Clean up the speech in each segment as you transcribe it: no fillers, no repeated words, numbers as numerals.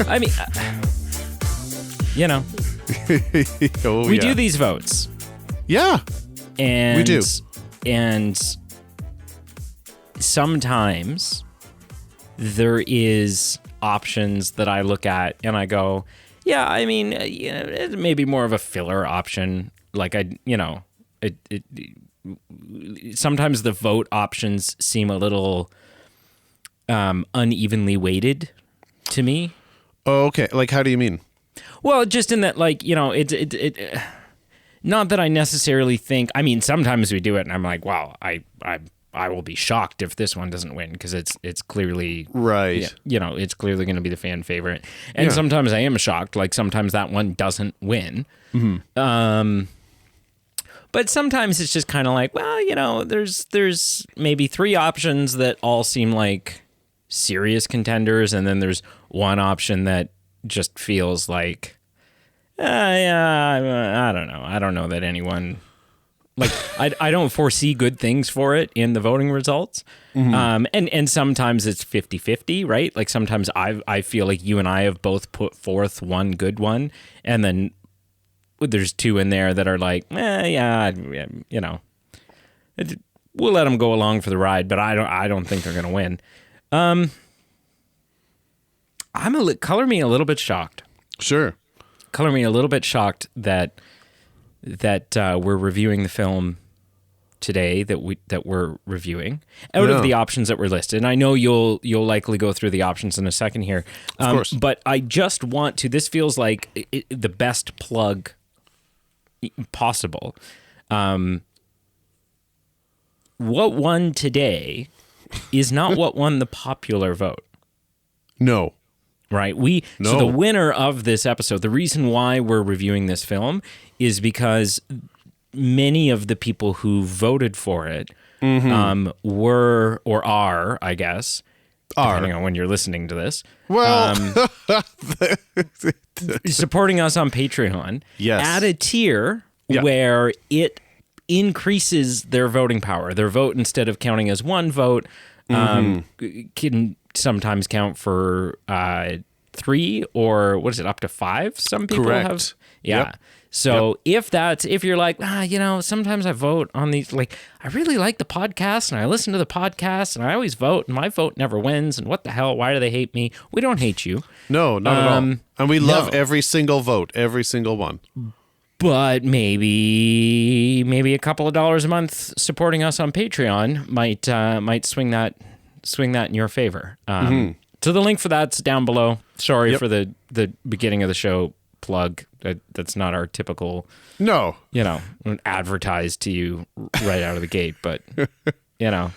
I mean, we do these votes. Yeah, and we do. And sometimes there is options that I look at and I go, yeah, I mean, it may be more of a filler option. Like sometimes the vote options seem a little unevenly weighted to me. Oh, okay. Like, how do you mean? Well, just in that, like, not that I necessarily think. I mean, sometimes we do it, and I'm like, wow, I will be shocked if this one doesn't win because it's clearly right. It's clearly going to be the fan favorite, and sometimes I am shocked. Like sometimes that one doesn't win. Mm-hmm. But sometimes it's just kind of like, well, there's maybe three options that all seem like serious contenders, and then there's one option that just feels like, I don't know. I don't know that anyone, like, I don't foresee good things for it in the voting results. Mm-hmm. And sometimes it's 50-50, right? Like sometimes I feel like you and I have both put forth one good one, and then there's two in there that are like, we'll let them go along for the ride, but I don't think they're going to win. Color me a little bit shocked. Sure. Color me a little bit shocked that we're reviewing the film today that we're reviewing out of the options that were listed. And I know you'll likely go through the options in a second here. Of course. But I just want to. This feels like the best plug possible. What won today is not what won the popular vote. No. Right. So the winner of this episode, the reason why we're reviewing this film is because many of the people who voted for it were or are, I guess, depending on when you're listening to this. Well, supporting us on Patreon at a tier where it increases their voting power. Their vote, instead of counting as one vote, can sometimes count for 3 or what is it, up to 5? Some people have. Yeah. Yep. So if you're like, sometimes I vote on these, like, I really like the podcast and I listen to the podcast and I always vote and my vote never wins. And what the hell? Why do they hate me? We don't hate you. No, not at all. And we love every single vote, every single one. But maybe a couple of dollars a month supporting us on Patreon might swing that in your favor. So the link for that's down below. Sorry for the beginning of the show plug. That's not our typical, advertise to you right out of the gate. But, yeah.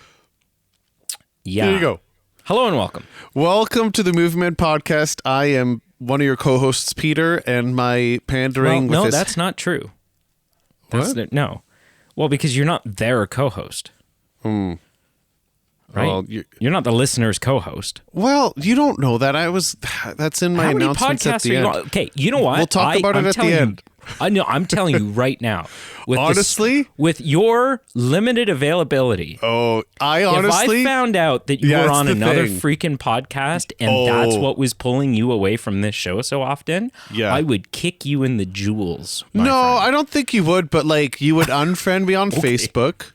There you go. Hello and welcome. Welcome to the Movement Podcast. I am one of your co-hosts, Peter, and my pandering with this... No, that's not true. What? No. Well, because you're not their co-host. Right? Well, you're not the listener's co-host. Well, you don't know that. That's in my announcements at the end. Okay, you know what? We'll talk about it at the end. I know. I'm telling you right now. Honestly? With your limited availability. Oh, if I found out that you were on another freaking podcast and that's what was pulling you away from this show so often, I would kick you in the jewels. No, friend. I don't think you would, but like you would unfriend me on Facebook.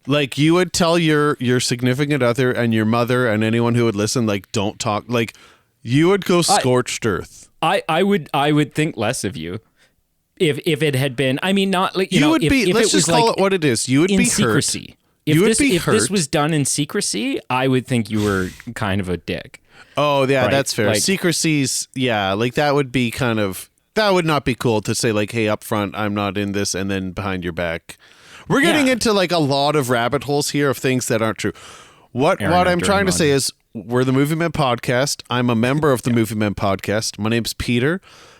Like you would tell your significant other and your mother and anyone who would listen, like, don't talk. Like you would go scorched earth. I would think less of you if it had been. I mean, not like you would be. Let's just call it what it is. You would be secrecy. If this was done in secrecy, I would think you were kind of a dick. Oh yeah, right? That's fair. Like, Secrecy's like that would be kind of, that would not be cool to say like, hey, up front, I'm not in this, and then behind your back. We're getting into like a lot of rabbit holes here of things that aren't true. What I'm trying to say is we're the Movie Men Podcast. I'm a member of the Movie Men Podcast. My name's Peter.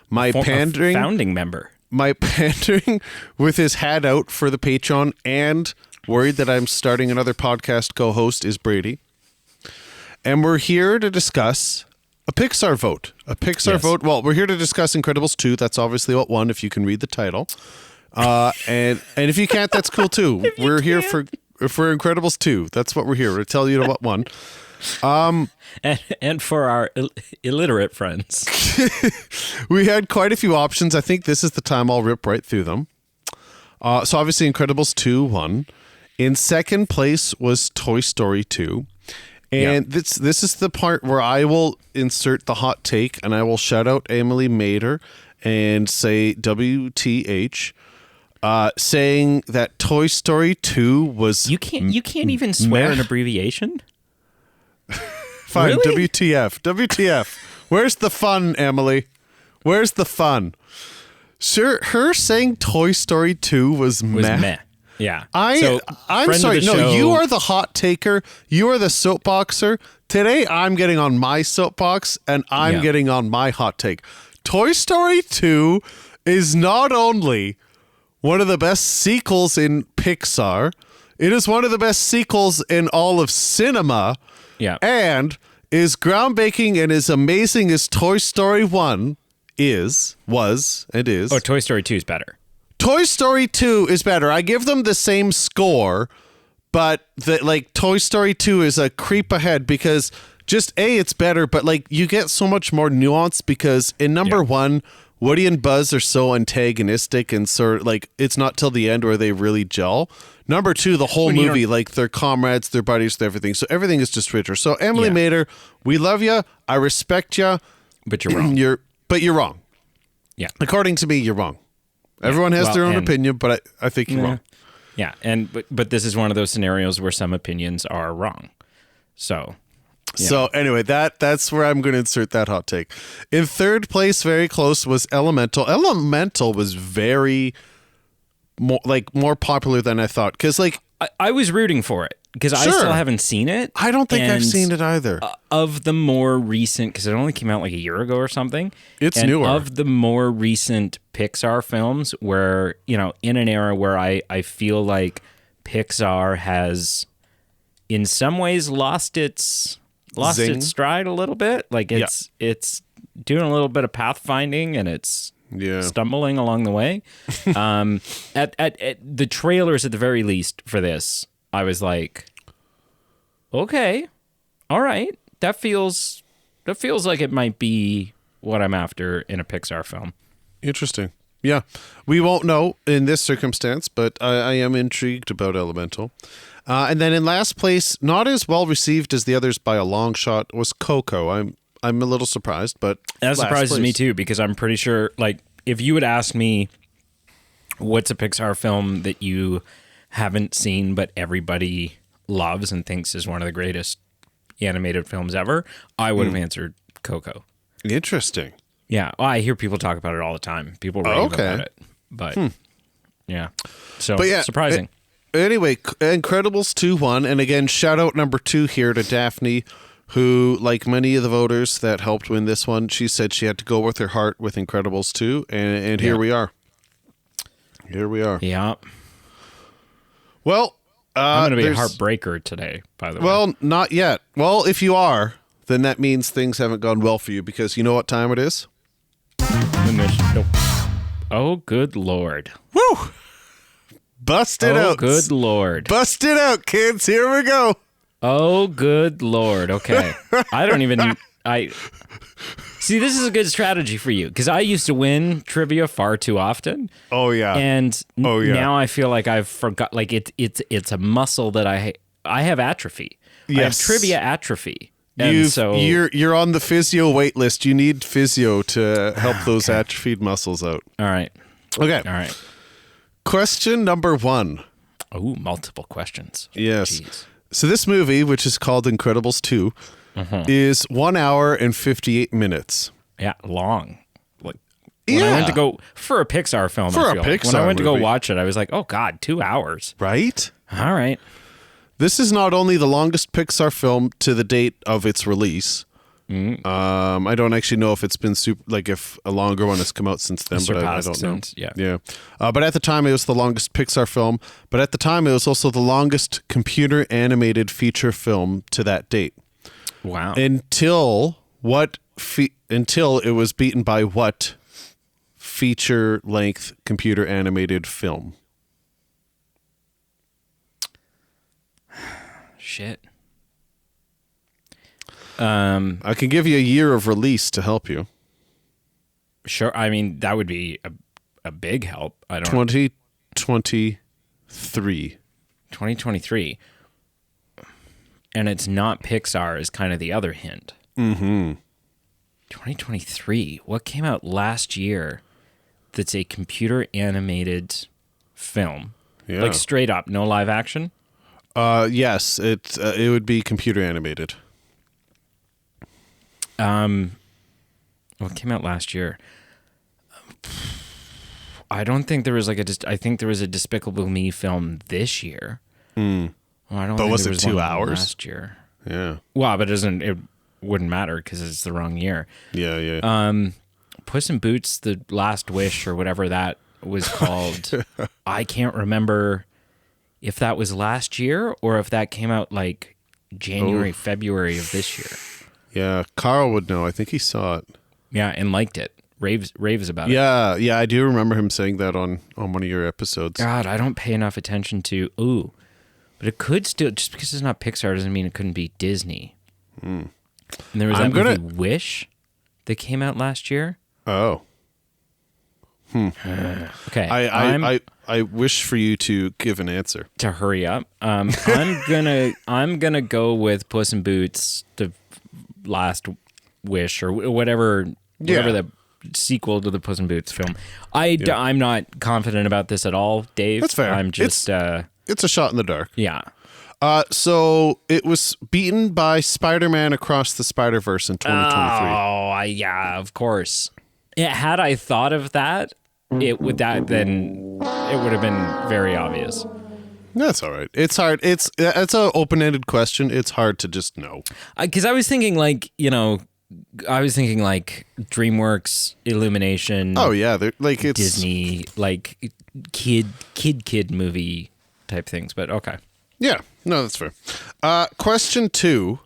My pandering founding member. My pandering with his hat out for the Patreon and worried that I'm starting another podcast co-host is Brady. And we're here to discuss a Pixar vote. Vote. Well, we're here to discuss Incredibles 2. That's obviously what won, if you can read the title. And if you can't, that's cool too. We're here for Incredibles 2. That's what we're here to tell you what won. And for our illiterate friends. We had quite a few options. I think this is the time I'll rip right through them. So obviously Incredibles 2 won. In second place was Toy Story 2. And this is the part where I will insert the hot take, and I will shout out Emily Mader and say WTH, saying that Toy Story 2 was... You can't even swear an abbreviation? Fine, really? WTF. Where's the fun, Emily? Where's the fun? Sure, her saying Toy Story 2 was meh. Yeah. I'm sorry. No, you are the hot taker. You are the soapboxer. Today, I'm getting on my soapbox, and I'm getting on my hot take. Toy Story 2 is not only one of the best sequels in Pixar, it is one of the best sequels in all of cinema. Yeah. And is groundbreaking and as amazing as Toy Story 1 was. Oh, Toy Story 2 is better. Toy Story 2 is better. I give them the same score, but Toy Story 2 is a creep ahead because just it's better, but you get so much more nuance because in number 1, Woody and Buzz are so antagonistic and sort of it's not till the end where they really gel. Number 2, the whole movie, they're comrades, they're buddies, they're everything. So everything is just richer. So Emily Mader, we love you. I respect you. But you're wrong. You're wrong. Yeah. According to me, you're wrong. Everyone has their own opinion, but I think you're wrong. Yeah, but this is one of those scenarios where some opinions are wrong. So anyway, that's where I'm going to insert that hot take. In third place, very close, was Elemental. Elemental was very more popular than I thought because I was rooting for it because I still haven't seen it. I don't think I've seen it either. Of the more recent, because it only came out a year ago or something. It's newer. Of the more recent Pixar films where, in an era where I feel like Pixar has in some ways lost its stride a little bit. It's doing a little bit of pathfinding and it's stumbling along the way. At the trailers at the very least for this, I was like, okay, all right, that feels like it might be what I'm after in a Pixar film. Interesting. Yeah, we won't know in this circumstance, but I am intrigued about Elemental. And then in last place, not as well received as the others by a long shot, was Coco. I'm a little surprised, but that surprises me too because I'm pretty sure, if you had asked me what's a Pixar film that you haven't seen but everybody loves and thinks is one of the greatest animated films ever, I would have answered Coco. Interesting. Yeah, I hear people talk about it all the time. People rave about it, but yeah. So, surprising. Anyway, Incredibles 2 won, and again, shout out number 2 here to Daphne, who, like many of the voters that helped win this one, she said she had to go with her heart with Incredibles 2, and here we are. Here we are. Yeah. Well, I'm going to be a heartbreaker today, by the way. Well, not yet. Well, if you are, then that means things haven't gone well for you, because you know what time it is? Oh, good Lord. Woo! Bust it out. Oh, good Lord. Bust it out, kids. Here we go. Oh, good Lord. Okay. See, this is a good strategy for you because I used to win trivia far too often. Oh, yeah. And now I feel like I've forgot, it's a muscle that I have atrophy. Yes. I have trivia atrophy. You're on the physio wait list. You need physio to help those atrophied muscles out. All right. Okay. All right. Question number 1. Oh, multiple questions. Yes. Jeez. So this movie, which is called Incredibles 2, is 1 hour and 58 minutes. Yeah, long. When I went to go for a Pixar film, when I went to go watch it, I was like, "Oh God, 2 hours!" Right? All right. This is not only the longest Pixar film to the date of its release. I don't actually know if it's been if a longer one has come out since then, but I don't know. Yeah. But at the time, it was the longest Pixar film. But at the time, it was also the longest computer animated feature film to that date. Wow. Until it was beaten by what feature length computer animated film? Shit. I can give you a year of release to help you. Sure. I mean, that would be a big help. I don't 2023. 2023. And it's not Pixar is kind of the other hint. Mm-hmm. 2023. What came out last year that's a computer animated film? Yeah. Like straight up, no live action? Yes, it would be computer animated. What came out last year? I don't think there was I think there was a Despicable Me film this year. Mm. Well, I don't. But think was there it was 2 one hours last year? Yeah. Well, but it wouldn't matter because it's the wrong year. Yeah. Puss in Boots: The Last Wish or whatever that was called. I can't remember if that was last year or if that came out like January, February of this year. Yeah, Carl would know. I think he saw it. Yeah, and liked it. Raves about it. Yeah, I do remember him saying that on one of your episodes. God, I don't pay enough attention to. But it could still, just because it's not Pixar doesn't mean it couldn't be Disney. Mm. And there was that movie Wish that came out last year. Oh. Okay. I wish for you to give an answer. To hurry up. I'm gonna go with Puss in Boots: The Last Wish or whatever the sequel to the Puss in Boots film. I'm not confident about this at all, Dave. That's fair. I'm just it's a shot in the dark. Yeah. So it was beaten by Spider-Man Across the Spider-Verse in 2023. Oh, yeah, of course. Had I thought of that, then it would have been very obvious. That's all right. It's hard. It's an open-ended question. It's hard to just know. Because I was thinking DreamWorks, Illumination. Oh yeah, it's Disney, like kid movie type things. But okay. Yeah, no, that's fair. Question 2,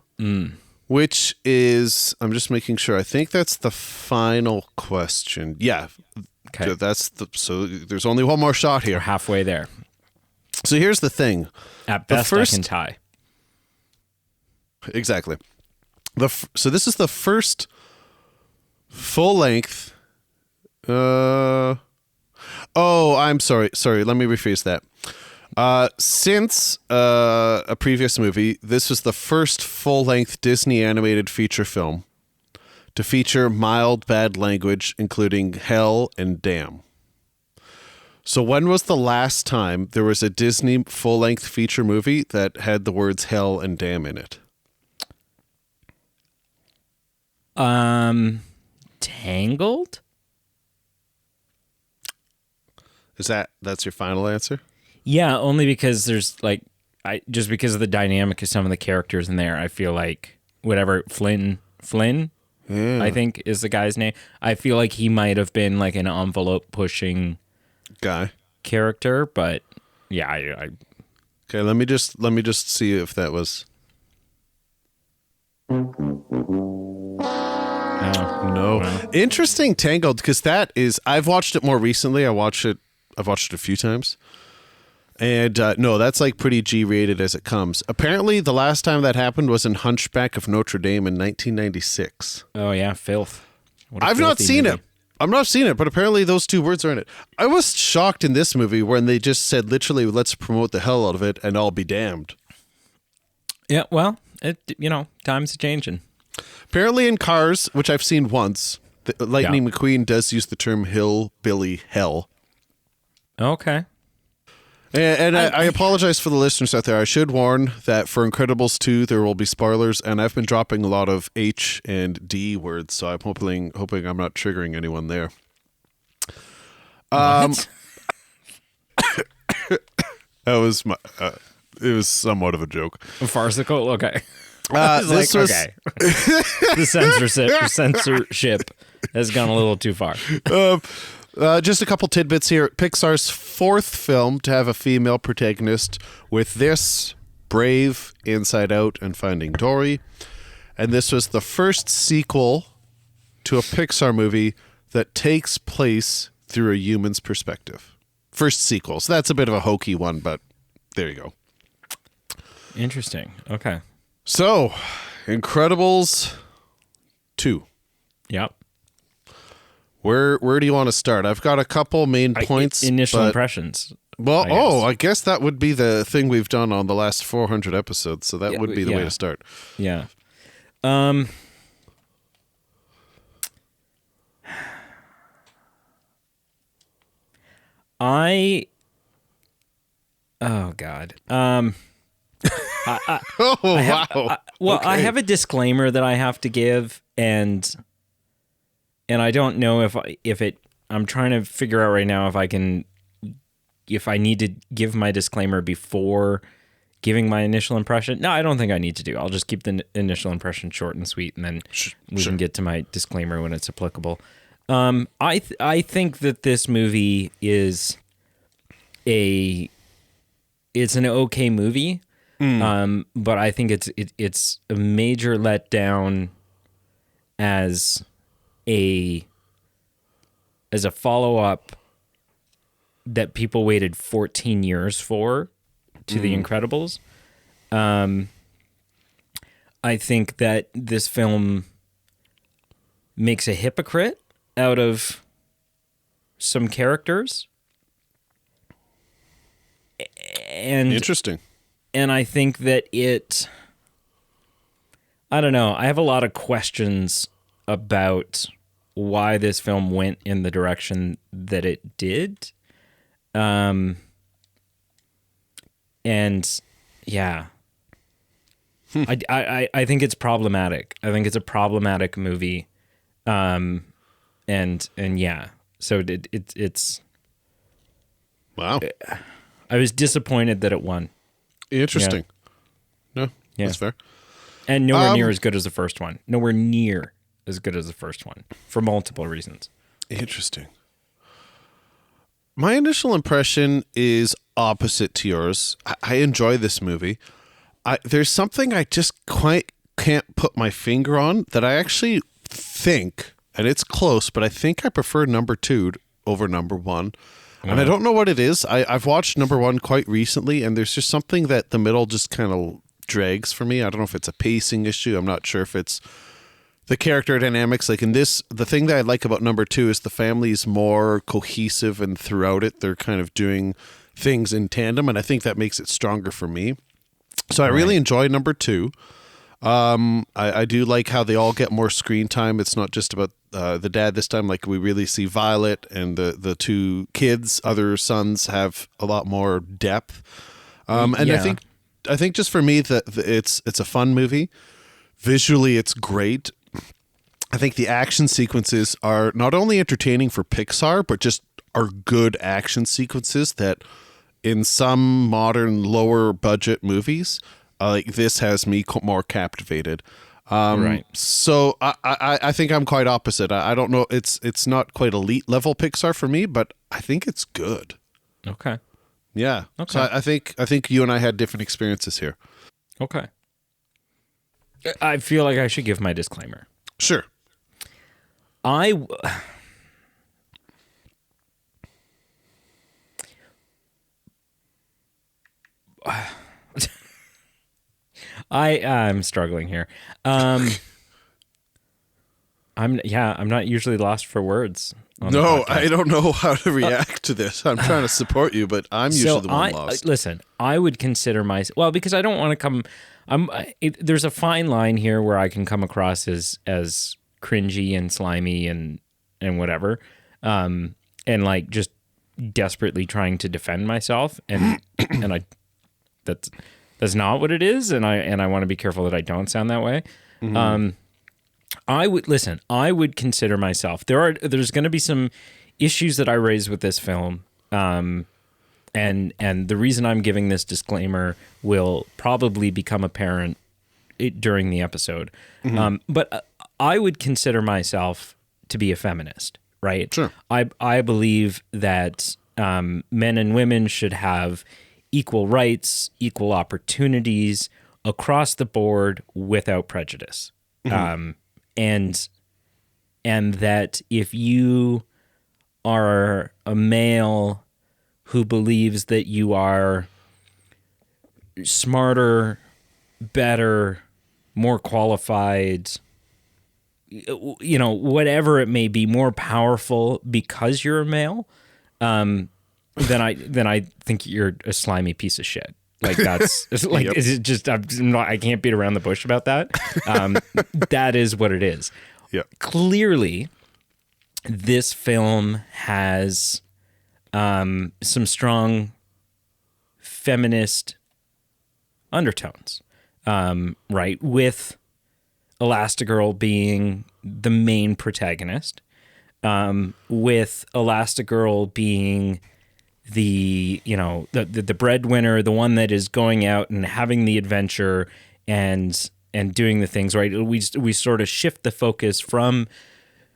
which is, I'm just making sure. I think that's the final question. Yeah. Okay. So there's only one more shot here. We're halfway there. So here's the thing. At best, I can tie. Exactly. So this is the first full-length. I'm sorry. Let me rephrase that. Since a previous movie, this was the first full-length Disney animated feature film to feature mild bad language, including hell and damn. So when was the last time there was a Disney full-length feature movie that had the words hell and damn in it? Tangled? That's your final answer? Yeah, only because there's just because of the dynamic of some of the characters in there, I feel like whatever Flynn, I think is the guy's name. I feel like he might have been like an envelope pushing guy character, but yeah, Okay, let me just see if that was. No. Well. Interesting, Tangled, because I've watched it more recently. I've watched it a few times. And no, that's like pretty G-rated as it comes. Apparently, the last time that happened was in Hunchback of Notre Dame in 1996. Oh, yeah, filth. I've not seen it. I'm not seeing it, but apparently those two words are in it. I was shocked in this movie when they just said, literally, let's promote the hell out of it and I'll be damned. Yeah, well, times are changing. Apparently in Cars, which I've seen once, Lightning McQueen does use the term hillbilly hell. Okay. And I apologize for the listeners out there. I should warn that for Incredibles 2, there will be spoilers, and I've been dropping a lot of H and D words, so I'm hoping I'm not triggering anyone there. What? That was it was somewhat of a joke. Farcical? Okay. This was okay. The censorship has gone a little too far. Just a couple tidbits here. Pixar's fourth film to have a female protagonist with this, Brave, Inside Out, and Finding Dory. And this was the first sequel to a Pixar movie that takes place through a human's perspective. First sequel. So that's a bit of a hokey one, but there you go. Interesting. Okay. So, Incredibles 2. Yep. Where do you want to start? I've got a couple main points. Initial impressions. Well, I guess that would be the thing we've done on the last 400 episodes, so that would be the way to start. Yeah. Oh God. Wow. I have a disclaimer that I have to give, and I don't know I'm trying to figure out right now if I need to give my disclaimer before giving my initial impression. No, I don't think I need to do. I'll just keep the initial impression short and sweet, and then we can get to my disclaimer when it's applicable. I think that this movie is it's an okay movie, but I think it's a major letdown as a follow-up that people waited 14 years for to The Incredibles. I think that this film makes a hypocrite out of some characters. And interesting. And I think that I don't know. I have a lot of questions about why this film went in the direction that it did. And yeah, I think it's problematic. I think it's a problematic movie. And yeah, so it's wow. I was disappointed that it won. Interesting. Yeah. No, that's fair. And nowhere near as good as the first one. Nowhere near as good as the first one for multiple reasons. Interesting. My initial impression is opposite to yours. I enjoy this movie. There's something I just quite can't put my finger on that I actually think, and it's close, but I think I prefer number 2 over number 1. And I don't know what it is. I've watched number 1 quite recently, and there's just something that the middle just kind of drags for me. I don't know if it's a pacing issue. I'm not sure if it's the character dynamics. Like in this, the thing that I like about number 2 is the family's more cohesive, and throughout it, they're kind of doing things in tandem, and I think that makes it stronger for me. So I really enjoy number 2. I do like how they all get more screen time. It's not just about the dad this time. Like we really see Violet and the 2 kids, other sons, have a lot more depth. And I think just for me that it's a fun movie. Visually, it's great. I think the action sequences are not only entertaining for Pixar, but just are good action sequences that in some modern lower budget movies, like this has me more captivated. Right. So I think I'm quite opposite. I don't know. It's not quite elite level Pixar for me, but I think it's good. Okay. Yeah. Okay. So I think you and I had different experiences here. Okay. I feel like I should give my disclaimer. Sure. I'm struggling here. I'm not usually lost for words. No, I don't know how to react to this. I'm trying to support you, but I'm usually the one lost. Listen, I would consider myself, because I don't want to come. There's a fine line here where I can come across as cringy and slimy and whatever, and like just desperately trying to defend myself, and that's not what it is, and I want to be careful that I don't sound that way. Mm-hmm. I would consider myself. There's going to be some issues that I raise with this film, and the reason I'm giving this disclaimer will probably become apparent during the episode. Mm-hmm. But I would consider myself to be a feminist, right? Sure. I believe that men and women should have equal rights, equal opportunities across the board without prejudice. Mm-hmm. And that if you are a male who believes that you are smarter, better, more qualified, you know, whatever it may be, more powerful because you're a male, then I think you're a slimy piece of shit. Like that's like Yep. it's just I can't beat around the bush about that. That is what it is. Yeah. Clearly, this film has some strong feminist undertones, right? With Elastigirl being the main protagonist, with Elastigirl being the breadwinner, the one that is going out and having the adventure and doing the things, right? We sort of shift the focus from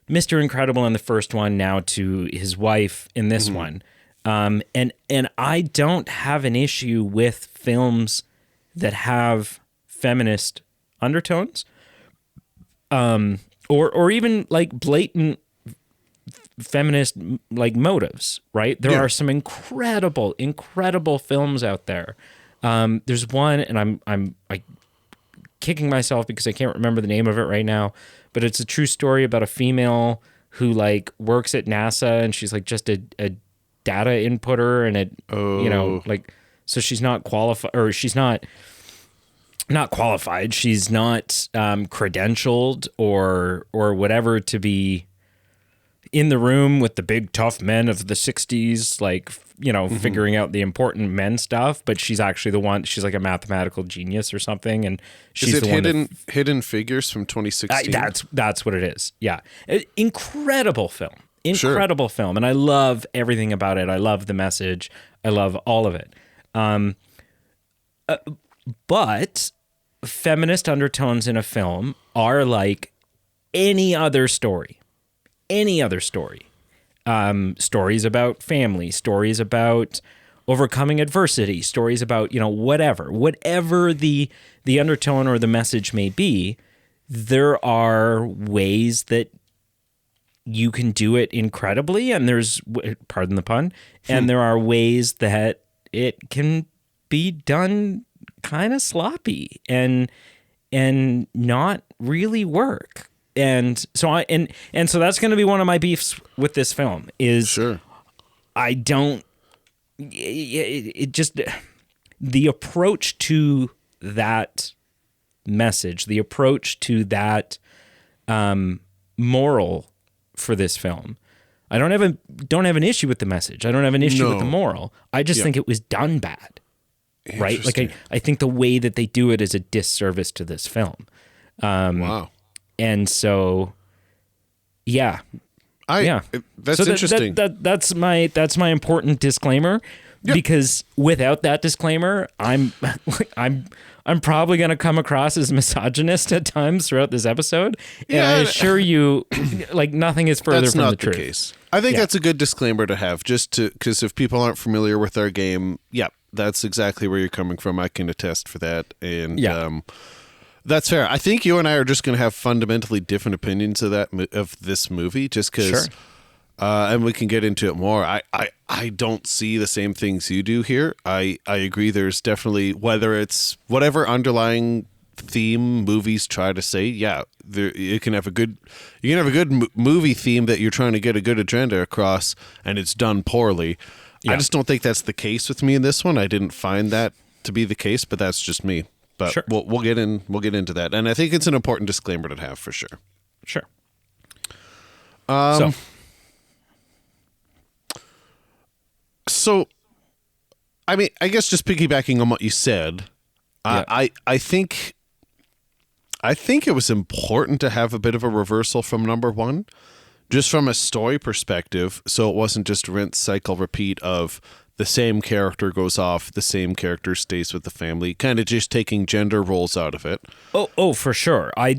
Mr. Incredible in the first one now to his wife in this one. And I don't have an issue with films that have feminist undertones, or even like blatant feminist like motives, right? There are some incredible films out there. There's one, and I'm kicking myself because I can't remember the name of it right now, but it's a true story about a female who like works at NASA, and she's like just a data inputter, and you know, like, so she's not qualified, or she's not qualified. She's not credentialed or whatever to be in the room with the big tough men of the 60s, like, you know, figuring out the important men stuff, but she's actually the one, she's like a mathematical genius or something, and she's is it the Hidden Figures from 2016? That's what it is. Yeah. Incredible film. Incredible film. And I love everything about it. I love the message. I love all of it. But feminist undertones in a film are like any other story. Stories about family, stories about overcoming adversity, stories about, you know, whatever the undertone or the message may be, there are ways that you can do it incredibly, and there's, pardon the pun, and there are ways that it can be done kind of sloppy and not really work. And so so that's going to be one of my beefs with this film is I don't, it just, the approach to that message, the approach to that moral for this film, I don't have an issue with the message. I don't have an issue with the moral. I just think it was done bad, right? Like I think the way that they do it is a disservice to this film. Wow. And so, that's interesting. That's my important disclaimer, because without that disclaimer, I'm probably going to come across as misogynist at times throughout this episode. And I assure you, like, nothing is further from the truth. That's not the case. I think that's a good disclaimer to have, because if people aren't familiar with our game, that's exactly where you're coming from. I can attest for that. And that's fair. I think you and I are just going to have fundamentally different opinions of this movie, just because, and we can get into it more. I don't see the same things you do here. I agree. There's definitely, whether it's whatever underlying theme movies try to say, you can have a good movie theme that you're trying to get a good agenda across, and it's done poorly. I just don't think that's the case with me in this one. I didn't find that to be the case, but that's just me. But we'll get into that, and I think it's an important disclaimer to have for sure. Sure. So, I mean, I guess just piggybacking on what you said, I think it was important to have a bit of a reversal from number one, just from a story perspective, so it wasn't just rinse, cycle, repeat of the same character goes off, the same character stays with the family, kind of just taking gender roles out of it. Oh, for sure. I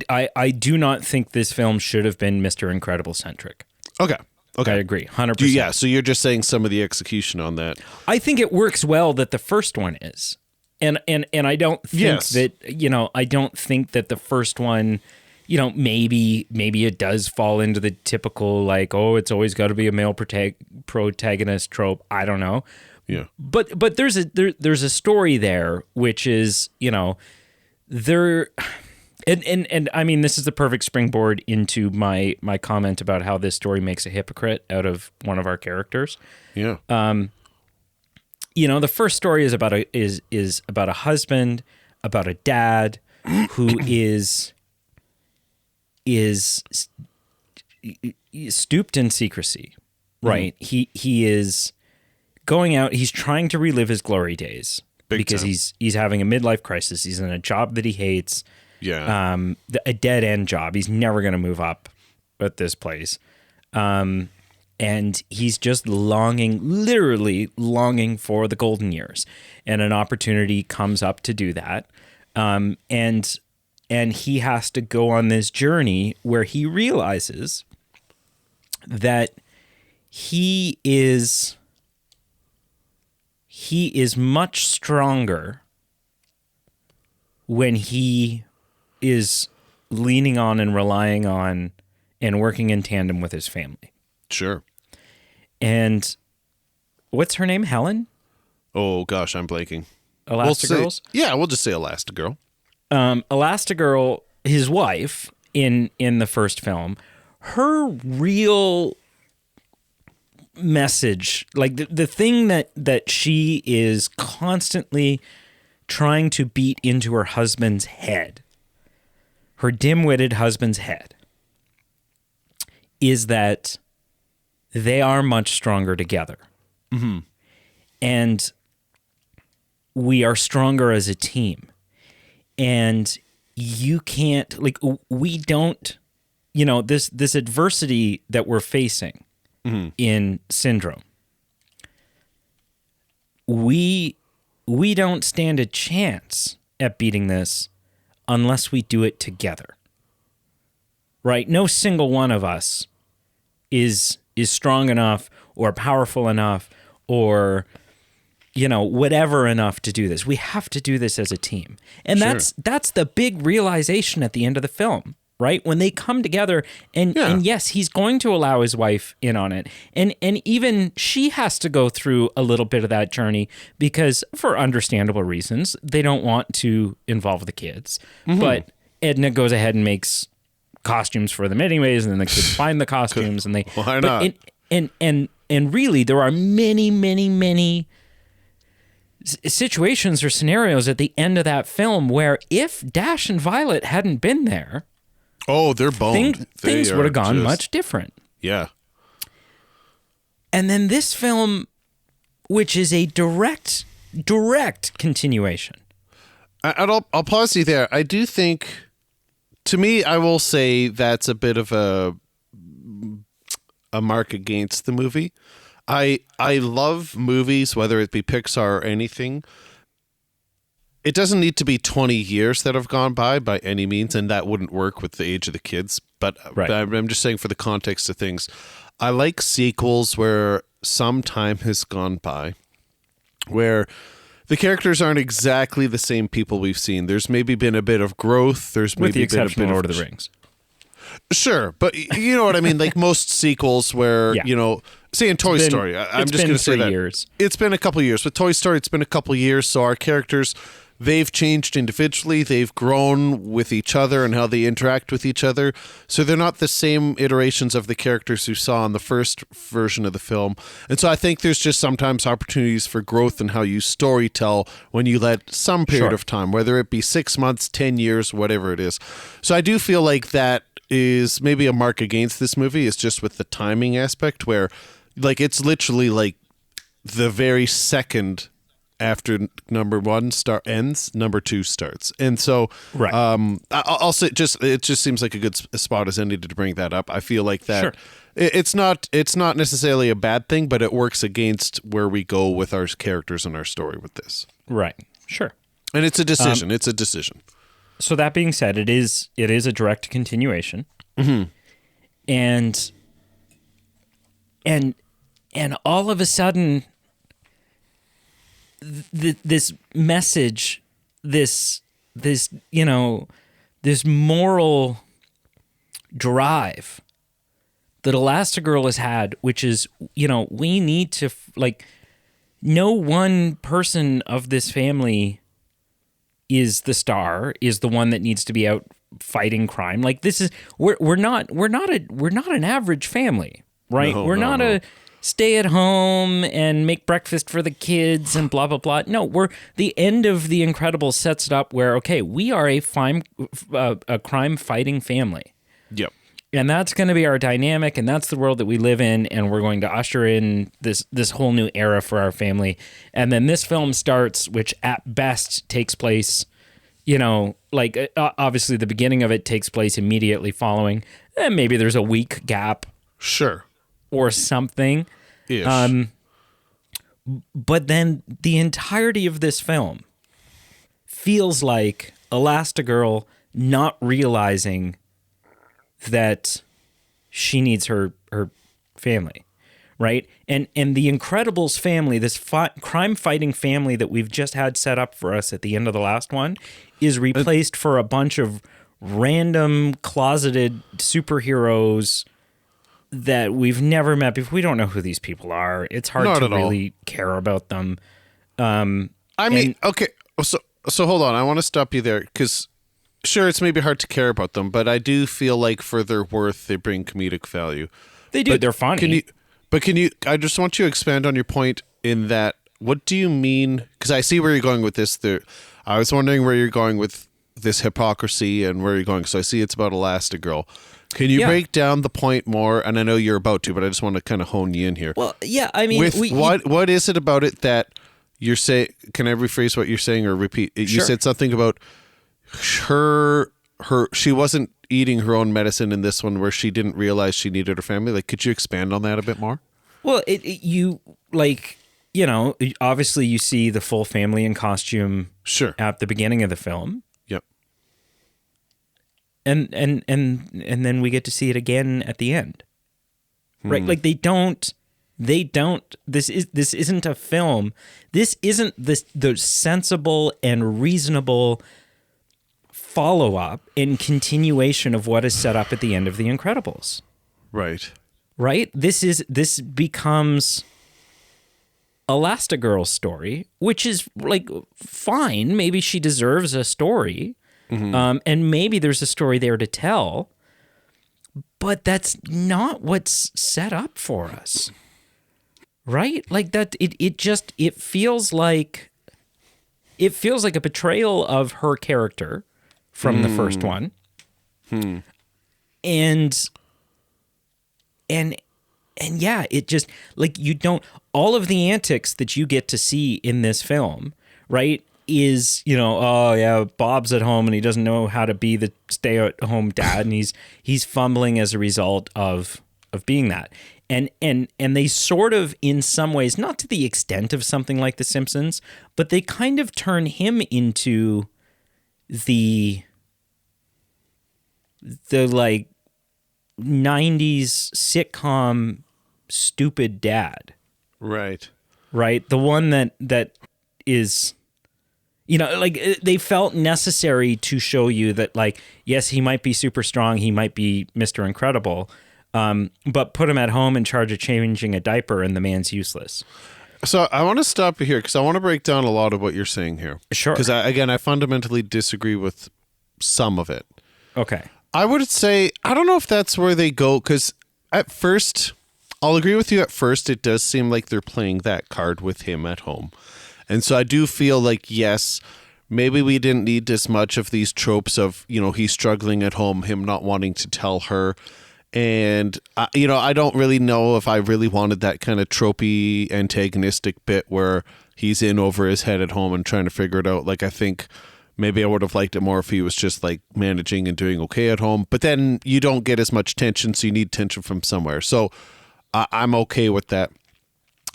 do not think this film should have been Mr. Incredible centric. Okay. I agree, 100%. So you're just saying some of the execution on that. I think it works well that the first one is. And I don't think that, you know, I don't think that the first one, you know, maybe it does fall into the typical, like, oh, it's always got to be a male protagonist trope. I don't know. Yeah. But there's a story there, which is, you know, And I mean, this is the perfect springboard into my comment about how this story makes a hypocrite out of one of our characters. Yeah. The first story is about a husband, about a dad who is stooped in secrecy, right? Mm-hmm. He is going out. He's trying to relive his glory days because he's having a midlife crisis. He's in a job that he hates. Yeah. A dead end job. He's never going to move up at this place. And he's just literally longing for the golden years. And an opportunity comes up to do that. And he has to go on this journey where he realizes that he is much stronger when he is leaning on and relying on and working in tandem with his family. Sure. And what's her name? Helen? Oh, gosh, I'm blanking. Elastigirls? We'll just say Elastigirl. Elastigirl, his wife in the first film, her real message, like the thing that she is constantly trying to beat into her husband's head, her dim-witted husband's head, is that they are much stronger together. Mm-hmm. And we are stronger as a team. And you can't, like, we don't, this adversity that we're facing in Syndrome, we don't stand a chance at beating this unless we do it together. Right? No single one of us is strong enough or powerful enough or whatever enough to do this. We have to do this as a team. And that's the big realization at the end of the film, right? When they come together and yes, he's going to allow his wife in on it. And even she has to go through a little bit of that journey because for understandable reasons, they don't want to involve the kids. Mm-hmm. But Edna goes ahead and makes costumes for them anyways, and then the kids find the costumes and they why not? And really there are many situations or scenarios at the end of that film where if Dash and Violet hadn't been there, they're boned. Things would have gone much different. Yeah. And then this film, which is a direct continuation. I'll pause you there. I do think, to me, I will say that's a bit of a mark against the movie. I love movies, whether it be Pixar or anything. It doesn't need to be 20 years that have gone by any means, and that wouldn't work with the age of the kids. But I'm just saying for the context of things. I like sequels where some time has gone by, where the characters aren't exactly the same people we've seen. There's maybe been a bit of growth. There's maybe with the exception been a bit of Lord of the Rings. Sure, but you know what I mean? Like most sequels where, say in Toy Story, I'm just going to say that. Years. It's been a couple of years. With Toy Story, it's been a couple of years, so our characters, they've changed individually. They've grown with each other and how they interact with each other. So they're not the same iterations of the characters you saw in the first version of the film. And so I think there's just sometimes opportunities for growth in how you storytell when you let some period of time, whether it be 6 months, 10 years, whatever it is. So I do feel like that is maybe a mark against this movie is just with the timing aspect where like it's literally like the very second after number one ends, number two starts. And so I'll say it just seems like a good spot as any to bring that up. I feel like that it's not necessarily a bad thing, but it works against where we go with our characters and our story with this. Right. Sure. And it's a decision. It's a decision. So that being said, it is a direct continuation, and all of a sudden, this message, this moral drive that Elastigirl has had, which is we need to no one person of this family is the star, is the one that needs to be out fighting crime. Like this is we're not an average family, right? We're not a stay at home and make breakfast for the kids and blah blah blah. No, we're the end of The Incredibles sets it up where okay, we are a crime fighting family. Yep. And that's going to be our dynamic, and that's the world that we live in, and we're going to usher in this whole new era for our family. And then this film starts, which at best takes place, like obviously the beginning of it takes place immediately following. And maybe there's a week gap. Sure. Or something. Ish. But then the entirety of this film feels like Elastigirl not realizing that she needs her family, right? And the Incredibles family, this crime-fighting family that we've just had set up for us at the end of the last one, is replaced for a bunch of random closeted superheroes that we've never met before. We don't know who these people are. It's hard to really care about them. Okay, so hold on. I want to stop you there because sure, it's maybe hard to care about them, but I do feel like for their worth, they bring comedic value. They do. They're funny. I just want you to expand on your point in that, what do you mean? Because I see where you're going with this. I was wondering where you're going with this hypocrisy and where you're going. So I see it's about Elastigirl. Can you break down the point more? And I know you're about to, but I just want to kind of hone you in here. Well, yeah, I mean, what is it about it that you're saying? Can I rephrase what you're saying or repeat? You said something about she wasn't eating her own medicine in this one where she didn't realize she needed her family. Like, could you expand on that a bit more? Well, obviously you see the full family in costume at the beginning of the film. Yep. And then we get to see it again at the end. Right? Like they don't this isn't a film. This isn't the sensible and reasonable follow-up and continuation of what is set up at the end of The Incredibles. Right. Right? This becomes Elastigirl's story, which is like fine. Maybe she deserves a story. Mm-hmm. And maybe there's a story there to tell, but that's not what's set up for us. Right? Like that it feels like a betrayal of her character from the first one. And yeah, it just like all of the antics that you get to see in this film, right, is, oh yeah, Bob's at home and he doesn't know how to be the stay-at-home dad, and he's fumbling as a result of being that. And they sort of, in some ways, not to the extent of something like The Simpsons, but they kind of turn him into the like 90s sitcom stupid dad. Right. Right. The one that is, like they felt necessary to show you that, like, yes, he might be super strong. He might be Mr. Incredible. But put him at home in charge of changing a diaper and the man's useless. So I want to stop you here because I want to break down a lot of what you're saying here. Sure. Because I fundamentally disagree with some of it. Okay. I would say, I don't know if that's where they go, because at first, I'll agree with you at first, it does seem like they're playing that card with him at home. And so I do feel like, yes, maybe we didn't need as much of these tropes of, he's struggling at home, him not wanting to tell her. And, I don't really know if I really wanted that kind of tropey antagonistic bit where he's in over his head at home and trying to figure it out. Like, I think maybe I would have liked it more if he was just like managing and doing okay at home. But then you don't get as much tension, so you need tension from somewhere. So I'm okay with that.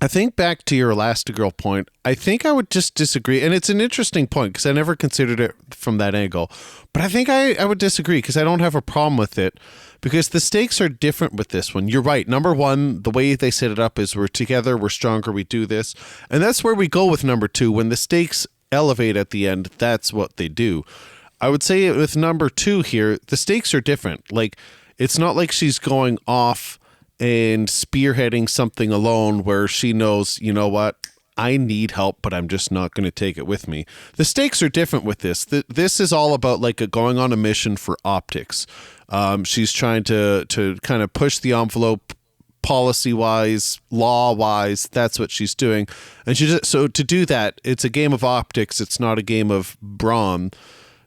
I think back to your Elastigirl point, I think I would just disagree. And it's an interesting point because I never considered it from that angle. But I think I would disagree because I don't have a problem with it because the stakes are different with this one. You're right. Number one, the way they set it up is we're together, we're stronger, we do this. And that's where we go with number two. When the stakes elevate at the end, that's what they do. I would say with number two here, the stakes are different. Like, it's not like she's going off and spearheading something alone where she knows, you know what, I need help, but I'm just not going to take it with me. The stakes are different with this. This is all about like going on a mission for optics. She's trying to kind of push the envelope policy-wise, law-wise. That's what she's doing. And so to do that, it's a game of optics. It's not a game of brawn.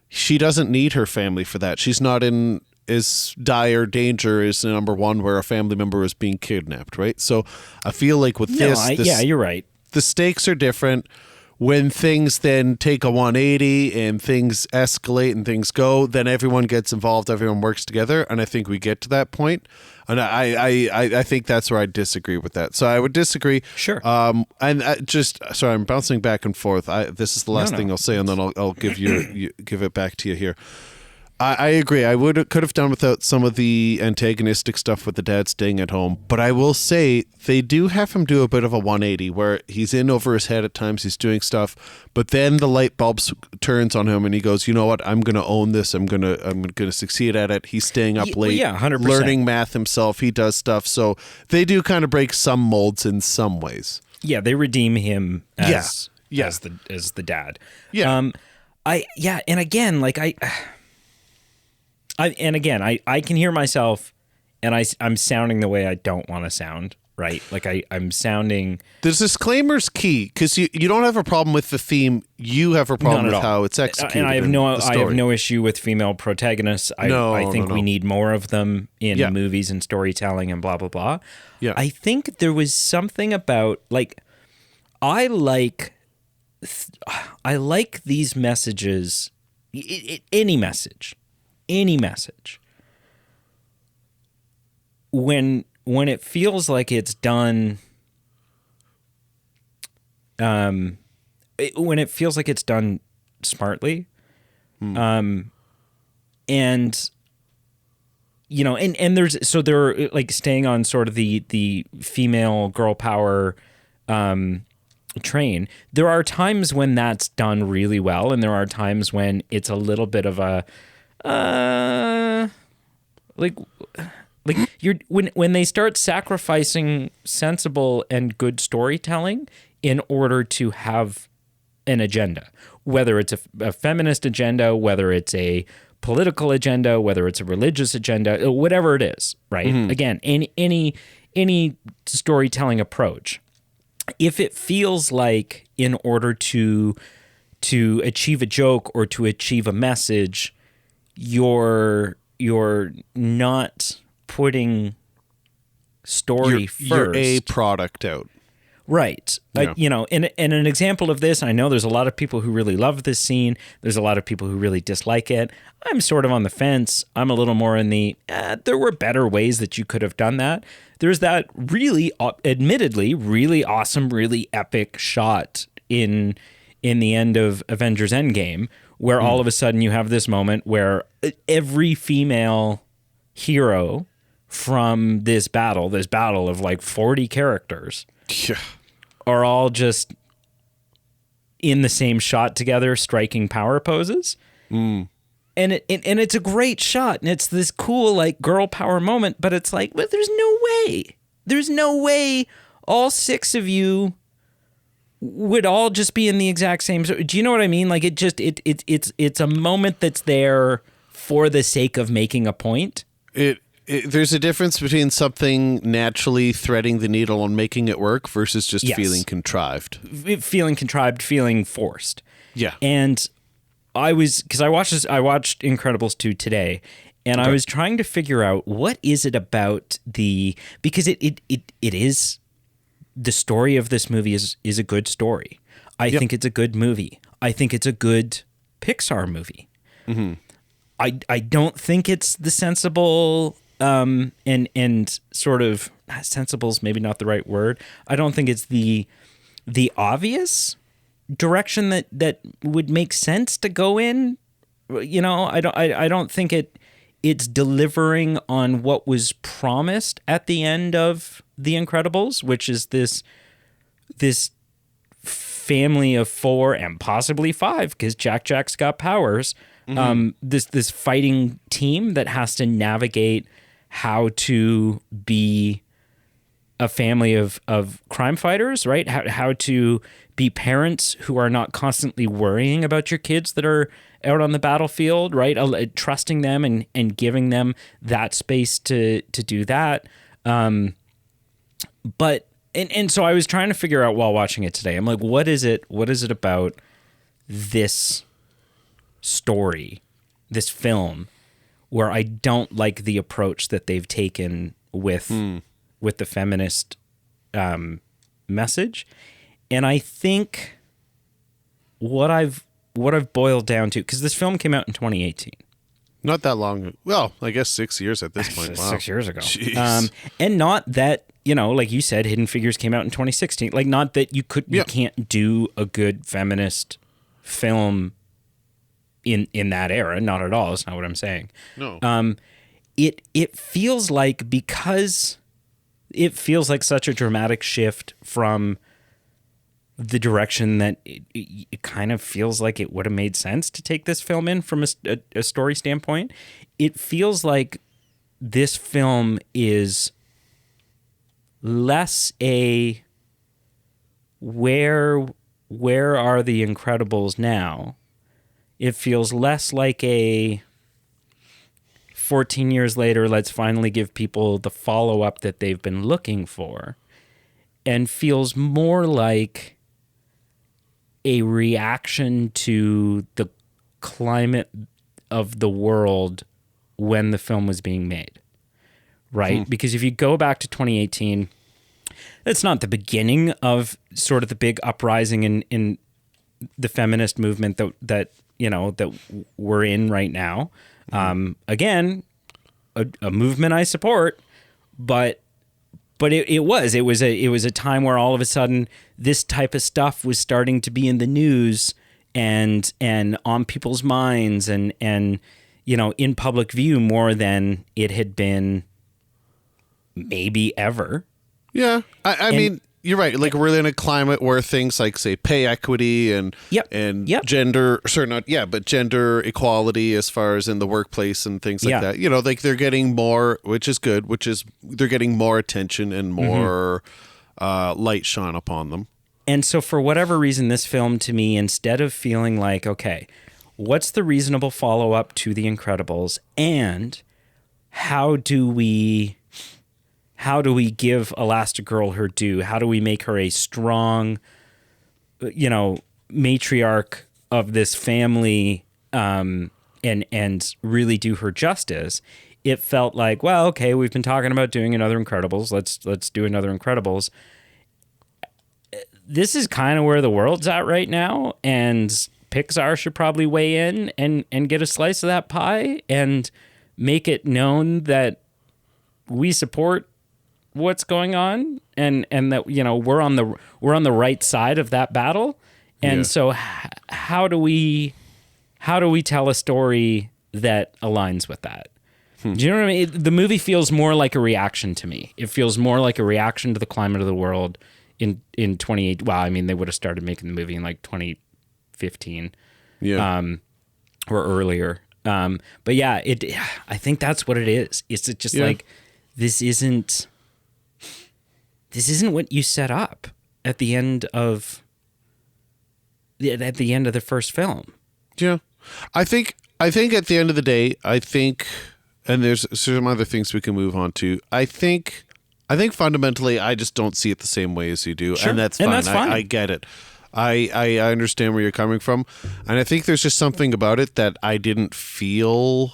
She doesn't need her family for that. She's not in as dire danger as number one, where a family member is being kidnapped, right? So I feel like with yeah, you're right. The stakes are different. When things then take a 180 and things escalate and things go, then everyone gets involved, everyone works together, and I think we get to that point. And I think that's where I disagree with that. So I would disagree. Sure. And sorry, I'm bouncing back and forth. This is the last thing I'll say, and then I'll give give it back to you here. I agree. I could have done without some of the antagonistic stuff with the dad staying at home, but I will say they do have him do a bit of a 180 where he's in over his head at times. He's doing stuff, but then the light bulb turns on him, and he goes, "You know what? I'm going to own this. I'm going to succeed at it." He's staying up late, 100%. learning math himself. He does stuff, so they do kind of break some molds in some ways. Yeah, they redeem him as the dad. Yeah. And again, like I can hear myself, and I'm sounding the way I don't want to sound, right? Like I'm sounding... The disclaimer's key, because you don't have a problem with the theme. You have a problem with how it's executed. And I have no issue with female protagonists. I think we need more of them in movies and storytelling and blah, blah, blah. Yeah. I think there was something about, like, I like these messages, any message, when it feels like it's done, when it feels like it's done smartly, and you know, and they're like staying on sort of the female girl power train. There are times when that's done really well, and there are times when it's a little bit of a like you're when they start sacrificing sensible and good storytelling in order to have an agenda, whether it's a feminist agenda, whether it's a political agenda, whether it's a religious agenda, whatever it is, right? Mm-hmm. Again, any storytelling approach, if it feels like in order to achieve a joke or to achieve a message, you're not putting story first. You're a product out. Right. Yeah. You know, and an example of this, I know there's a lot of people who really love this scene. There's a lot of people who really dislike it. I'm sort of on the fence. I'm a little more in the, there were better ways that you could have done that. There's that really, admittedly, really awesome, really epic shot in the end of Avengers Endgame, where all of a sudden you have this moment where every female hero from this battle of like 40 characters, are all just in the same shot together, striking power poses. And it's a great shot, and it's this cool like girl power moment, but it's like, but there's no way all six of you would all just be in the exact same. Do you know what I mean? Like it's a moment that's there for the sake of making a point. There's a difference between something naturally threading the needle and making it work versus just feeling contrived. Feeling forced. Yeah. And I watched Incredibles 2 today, and I was trying to figure out what is it about because it is, the story of this movie is a good story. I think it's a good movie. I think it's a good Pixar movie. Mm-hmm. I don't think it's the sensible and sort of sensible's maybe not the right word. I don't think it's the obvious direction that would make sense to go in. You know, I don't think it's delivering on what was promised at the end of The Incredibles, which is this family of 4 and possibly 5, because Jack's got powers. Mm-hmm. This fighting team that has to navigate how to be a family of crime fighters, right? How to be parents who are not constantly worrying about your kids that are out on the battlefield, right? Trusting them and giving them that space to do that. But so I was trying to figure out while watching it today, I'm like, what is it about this story, this film, where I don't like the approach that they've taken with the feminist message. And I think what I've boiled down to, because this film came out in 2018. Not that long. Well, I guess 6 years at this point. Wow. 6 years ago. And not that, like you said, Hidden Figures came out in 2016. Like, not that you can't do a good feminist film in that era. Not at all. That's not what I'm saying. No. It feels like, because it feels like such a dramatic shift from the direction that it kind of feels like it would have made sense to take this film in from a story standpoint. It feels like this film is less a where are the Incredibles now? It feels less like a 14 years later, let's finally give people the follow-up that they've been looking for, and feels more like a reaction to the climate of the world when the film was being made, right? Because if you go back to 2018, that's not the beginning of sort of the big uprising in the feminist movement that we're in right now. Again, a movement I support, but it was a time where all of a sudden this type of stuff was starting to be in the news and on people's minds and in public view more than it had been maybe ever. Yeah. I mean, you're right. Like, we're in a climate where things like, say, pay equity and gender, but gender equality as far as in the workplace and things like that. Like, they're getting more, which is good, they're getting more attention and more light shone upon them. And so for whatever reason, this film to me, instead of feeling like, okay, what's the reasonable follow-up to The Incredibles, and how do we give Elastigirl her due? How do we make her a strong, matriarch of this family, and really do her justice? It felt like, well, okay, we've been talking about doing another Incredibles. Let's do another Incredibles. This is kind of where the world's at right now, and Pixar should probably weigh in and get a slice of that pie and make it known that we support what's going on and that we're on the right side of that battle. And so how do we tell a story that aligns with that? Do you know what I mean? The movie feels more like a reaction to me. It feels more like a reaction to the climate of the world in 28. Well, I mean, they would have started making the movie in like 2015, or earlier. But yeah, I think that's what it is. It's just like, this isn't what you set up at the end of the first film. Yeah, I think at the end of the day, and there's some other things we can move on to. I think fundamentally, I just don't see it the same way as you do, sure. And that's fine. That's fine. I get it. I understand where you're coming from, and I think there's just something about it that I didn't feel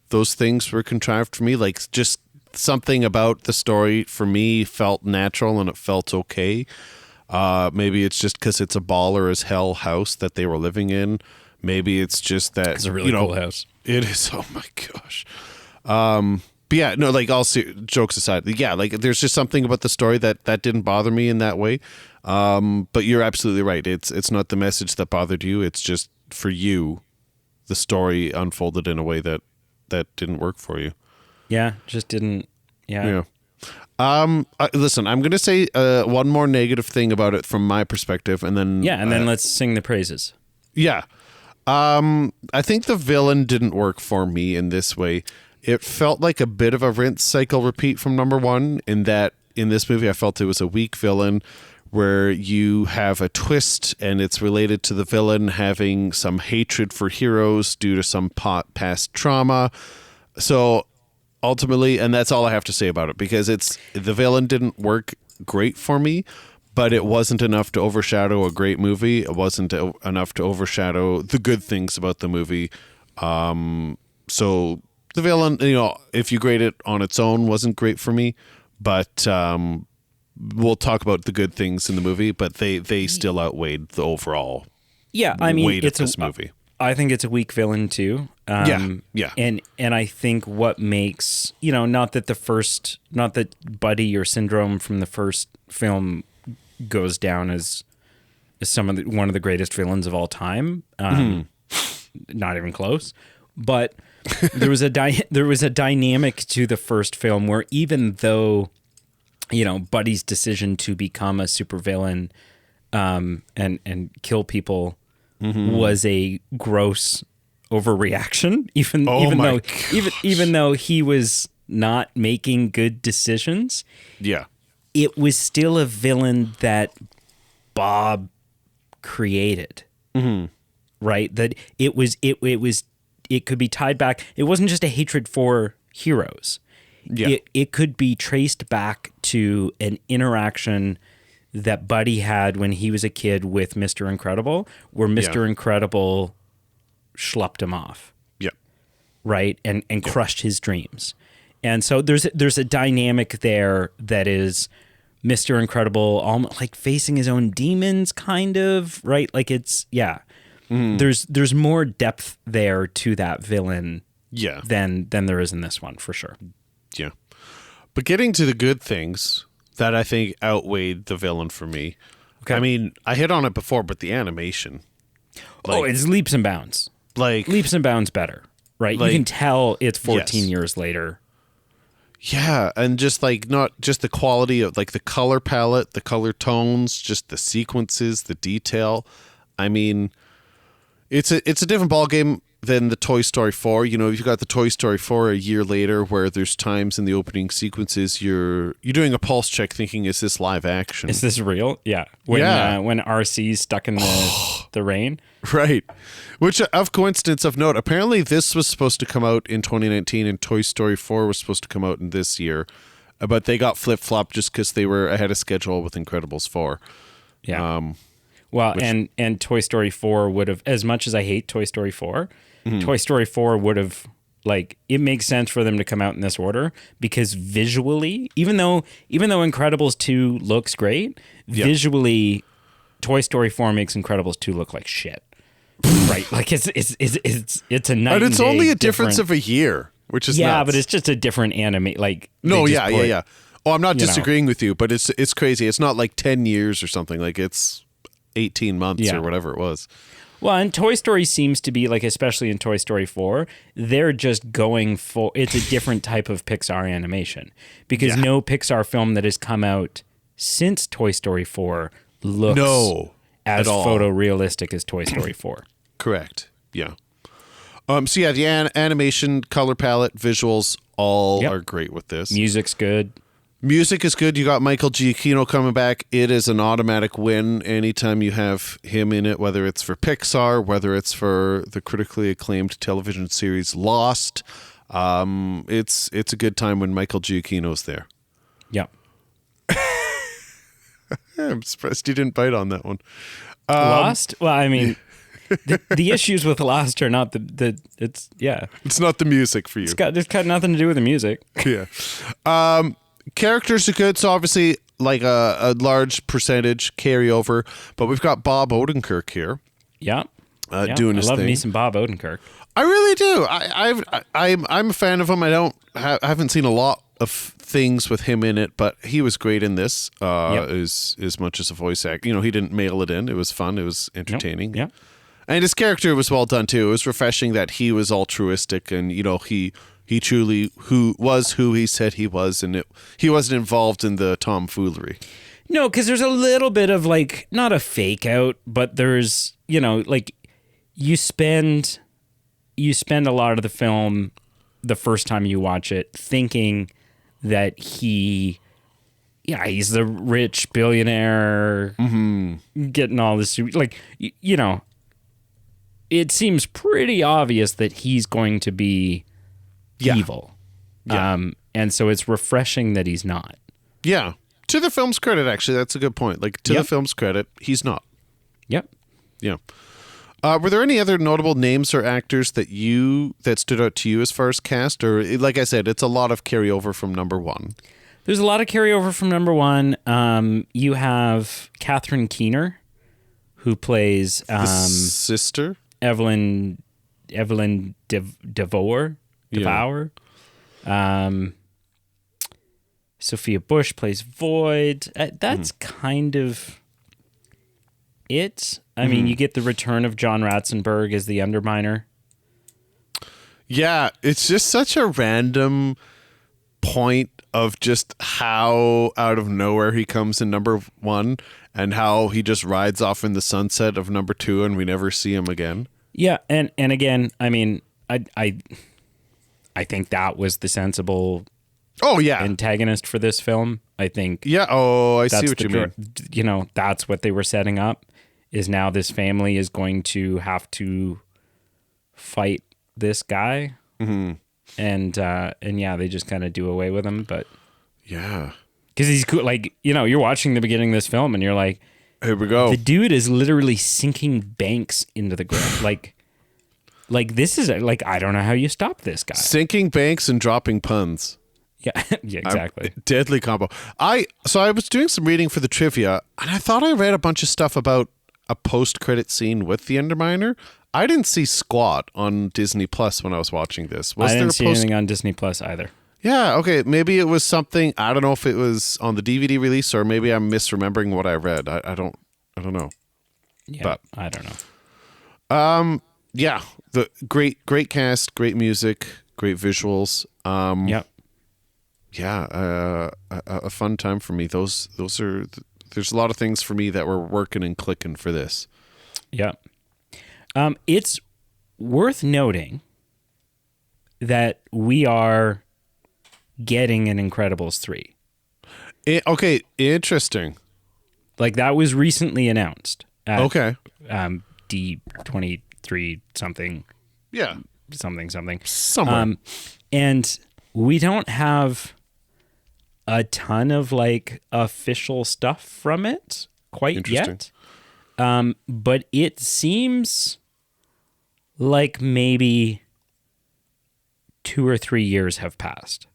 those things were contrived for me. Like, just something about the story for me felt natural and it felt okay. Maybe it's just because it's a baller as hell house that they were living in. Maybe it's just that it's a really cool house. It is. Oh my gosh. But yeah, no, like, all jokes aside, yeah, like, there's just something about the story that didn't bother me in that way. But you're absolutely right. It's not the message that bothered you. It's just, for you, the story unfolded in a way that didn't work for you. Yeah, just didn't. Yeah. Listen, I'm going to say one more negative thing about it from my perspective, and then let's sing the praises. Yeah. I think the villain didn't work for me in this way. It felt like a bit of a rinse cycle repeat from number one, in that in this movie. I felt it was a weak villain where you have a twist and it's related to the villain having some hatred for heroes due to some past trauma. So ultimately, and that's all I have to say about it, because the villain didn't work great for me, but it wasn't enough to overshadow a great movie. It wasn't enough to overshadow the good things about the movie. So the villain, if you grade it on its own, wasn't great for me, but we'll talk about the good things in the movie, but they still outweighed the overall weight of this movie. I think it's a weak villain too. Yeah. And I think what makes, not that Buddy or Syndrome from the first film goes down as one of the greatest villains of all time. Not even close. But there was a dynamic to the first film where, even though Buddy's decision to become a supervillain and kill people was a gross overreaction, even though he was not making good decisions. Yeah. It was still a villain that Bob created. Right? That it could be tied back. It wasn't just a hatred for heroes. Yeah. It could be traced back to an interaction that Buddy had when he was a kid with Mr. Incredible, where Mr. Incredible schlepped him off. Yeah. Right? And crushed his dreams. And so there's a dynamic there that is Mr. Incredible almost like facing his own demons, kind of, right? Like it's there's more depth there to that villain than there is in this one, for sure. Yeah. But getting to the good things that I think outweighed the villain for me. Okay. I mean, I hit on it before, but the animation. It's leaps and bounds. Leaps and bounds better, right? You can tell it's 14 years later. Yeah, and just not just the quality of the color palette, the color tones, just the sequences, the detail. I mean, it's a different ballgame than the Toy Story 4. You've got the Toy Story 4 a year later where there's times in the opening sequences you're doing a pulse check thinking, is this live action? Is this real? Yeah. When RC's stuck in the rain. Right. Which, of coincidence of note, apparently this was supposed to come out in 2019 and Toy Story 4 was supposed to come out in this year. But they got flip-flopped just because they were ahead of schedule with Incredibles 4. Yeah. And Toy Story 4 would have, as much as I hate Toy Story 4, Toy Story 4 would have, it makes sense for them to come out in this order because visually, even though Incredibles 2 looks great, visually, Toy Story 4 makes Incredibles 2 look like shit. Right? It's a night and it's only a difference of a year, which is nuts. But it's just a different anime. Yeah. Oh, I'm not disagreeing with you, but it's crazy. It's not 10 years or something. It's 18 months or whatever it was. Well, and Toy Story seems to be especially in Toy Story 4, they're just going for, it's a different type of Pixar animation because no Pixar film that has come out since Toy Story 4 looks as photorealistic as Toy Story 4. Correct. Yeah. The animation, color palette, visuals all are great with this. Music's good. Music is good. You got Michael Giacchino coming back. It is an automatic win anytime you have him in it, whether it's for Pixar, whether it's for the critically acclaimed television series Lost. It's a good time when Michael Giacchino's there. Yeah. I'm surprised you didn't bite on that one. Lost? Well, I mean, the issues with Lost are not it's not the music for you. It's got nothing to do with the music. Yeah. Characters are good, so obviously a large percentage carryover, but we've got Bob Odenkirk here. Yeah. Doing his thing. I love me some Bob Odenkirk. I really do. I'm a fan of him. I haven't seen a lot of things with him in it, but he was great in this. As much as a voice actor, he didn't mail it in. It was fun. It was entertaining. Yeah. And his character was well done too. It was refreshing that he was altruistic and he truly was who he said he was, and he wasn't involved in the tomfoolery. No, because there's a little bit of not a fake out, but there's you spend a lot of the film the first time you watch it thinking that he yeah, he's the rich billionaire getting all this, like, you know, it seems pretty obvious that he's going to be evil. Yeah. And so it's refreshing that he's not. Yeah. To the film's credit, actually, that's a good point. Like, to the film's credit, he's not. Yep. Yeah. Were there any other notable names or actors that stood out to you as far as cast? Or, like I said, it's a lot of carryover from number one. There's a lot of carryover from number one. You have Catherine Keener, who plays the sister Evelyn DeVore. Sophia Bush plays Void. That's kind of it. I mean, you get the return of John Ratzenberg as the Underminer. Yeah, it's just such a random point of just how out of nowhere he comes in number one and how he just rides off in the sunset of number two and we never see him again. Yeah, and again, I mean, I think that was the sensible antagonist for this film. I think I see what you mean. You know, that's what they were setting up, is now this family is going to have to fight this guy. Mm-hmm. And yeah, they just kind of do away with him, but yeah, because he's cool. Like, you know, you're watching the beginning of this film and you're like, here we go. The dude is literally sinking banks into the ground. like this is like, I don't know how you stop this guy. Sinking banks and dropping puns. Yeah, yeah, exactly. Deadly combo. So I was doing some reading for the trivia, and I thought I read a bunch of stuff about a post-credit scene with the Underminer. I didn't see squat on Disney Plus when I was watching this. I didn't see anything on Disney Plus either. Yeah, okay. Maybe it was something. I don't know if it was on the DVD release, or maybe I'm misremembering what I read. I don't know. Yeah, but I don't know. Yeah, the great cast, great music, great visuals. Yep. Yeah, a fun time for me. Those are. There's a lot of things for me that were working and clicking for this. Yeah. It's worth noting that we are getting an Incredibles 3. Okay, interesting. Like, that was recently announced. Okay. D23 something. Yeah. Something. Somewhere. And we don't have a ton of, like, official stuff from it quite yet. But it seems like maybe 2 or 3 years have passed.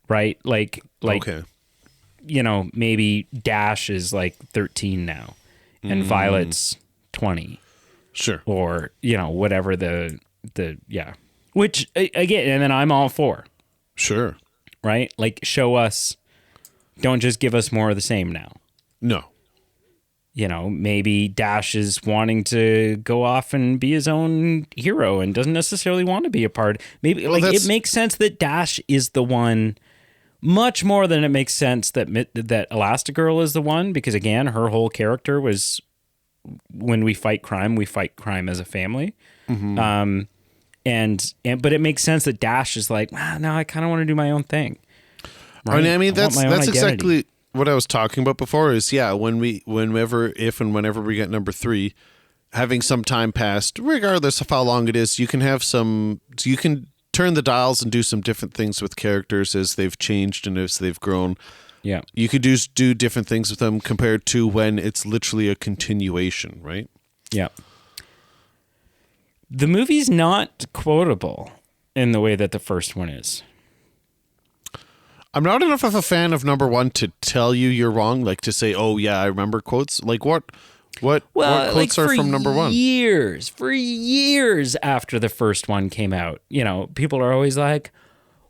Right? Like, okay. You know, maybe Dash is like 13 now and Violet's 20. Sure. Or, you know, whatever the yeah. Which, again, and then I'm all for. Sure. Right? Like, show us, don't just give us more of the same now. No. You know, maybe Dash is wanting to go off and be his own hero and doesn't necessarily want to be a part. Maybe it makes sense that Dash is the one, much more than it makes sense that Elastigirl is the one, because again, her whole character was, when we fight crime as a family. Mm-hmm. But it makes sense that Dash is like, no, I kind of want to do my own thing. Right? I mean, that's exactly what I was talking about before. Is whenever we get number 3, having some time passed, regardless of how long it is, you can turn the dials and do some different things with characters as they've changed and as they've grown. Yeah, you could do different things with them compared to when it's literally a continuation, right? Yeah. The movie's not quotable in the way that the first one is. I'm not enough of a fan of number 1 to tell you you're wrong, like to say, oh yeah, I remember quotes. Like what quotes are from number 1? For years after the first one came out, you know, people are always like,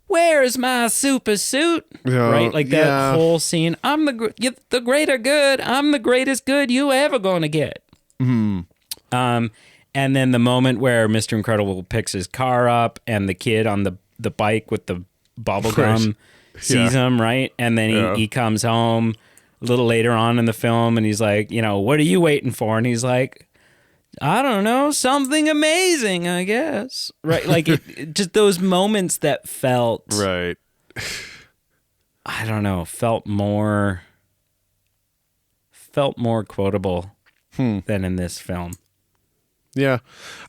where's my super suit? Right? Like that whole scene. I'm the greater good. I'm the greatest good you ever gonna get. Mm-hmm. And then the moment where Mr. Incredible picks his car up and the kid on the bike with the bubble gum sees him, right? And then he comes home a little later on in the film and he's like, you know, what are you waiting for? And he's like, I don't know, something amazing, I guess. Right? Like, just those moments that felt... Right. I don't know, felt more quotable than in this film. Yeah.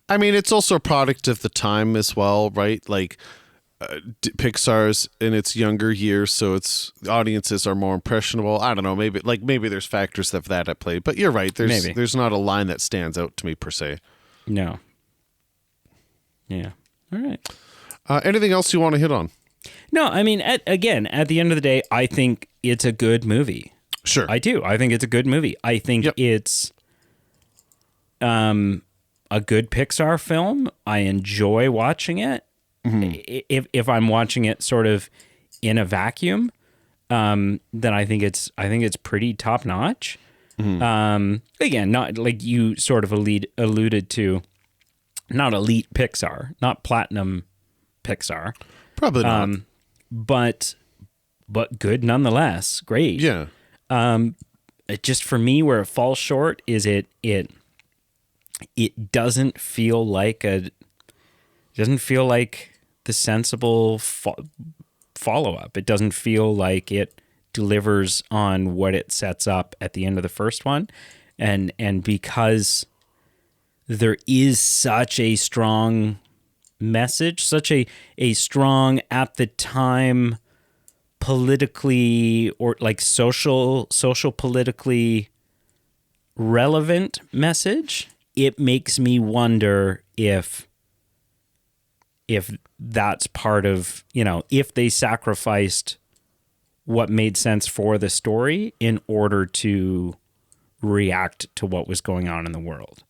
I mean, it's also a product of the time as well, right? Like Pixar's in its younger years, so its audiences are more impressionable. I don't know, maybe there's factors of that at play, but you're right. There's not a line that stands out to me per se. No. Yeah. All right. Anything else you want to hit on? No, I mean, at the end of the day, I think it's a good movie. Sure. I do. I think it's a good movie. I think it's a good Pixar film. I enjoy watching it. Mm-hmm. If I'm watching it sort of in a vacuum, then I think it's pretty top notch. Mm-hmm. Again, not like you sort of alluded to, not elite Pixar, not platinum Pixar, probably not, but good nonetheless. Great. Yeah. It just, for me, where it falls short is it doesn't feel like the sensible follow-up. It doesn't feel like it delivers on what it sets up at the end of the first one. And because there is such a strong message, such a strong, at the time, politically or like social politically relevant message, it makes me wonder if that's part of, if they sacrificed what made sense for the story in order to react to what was going on in the world.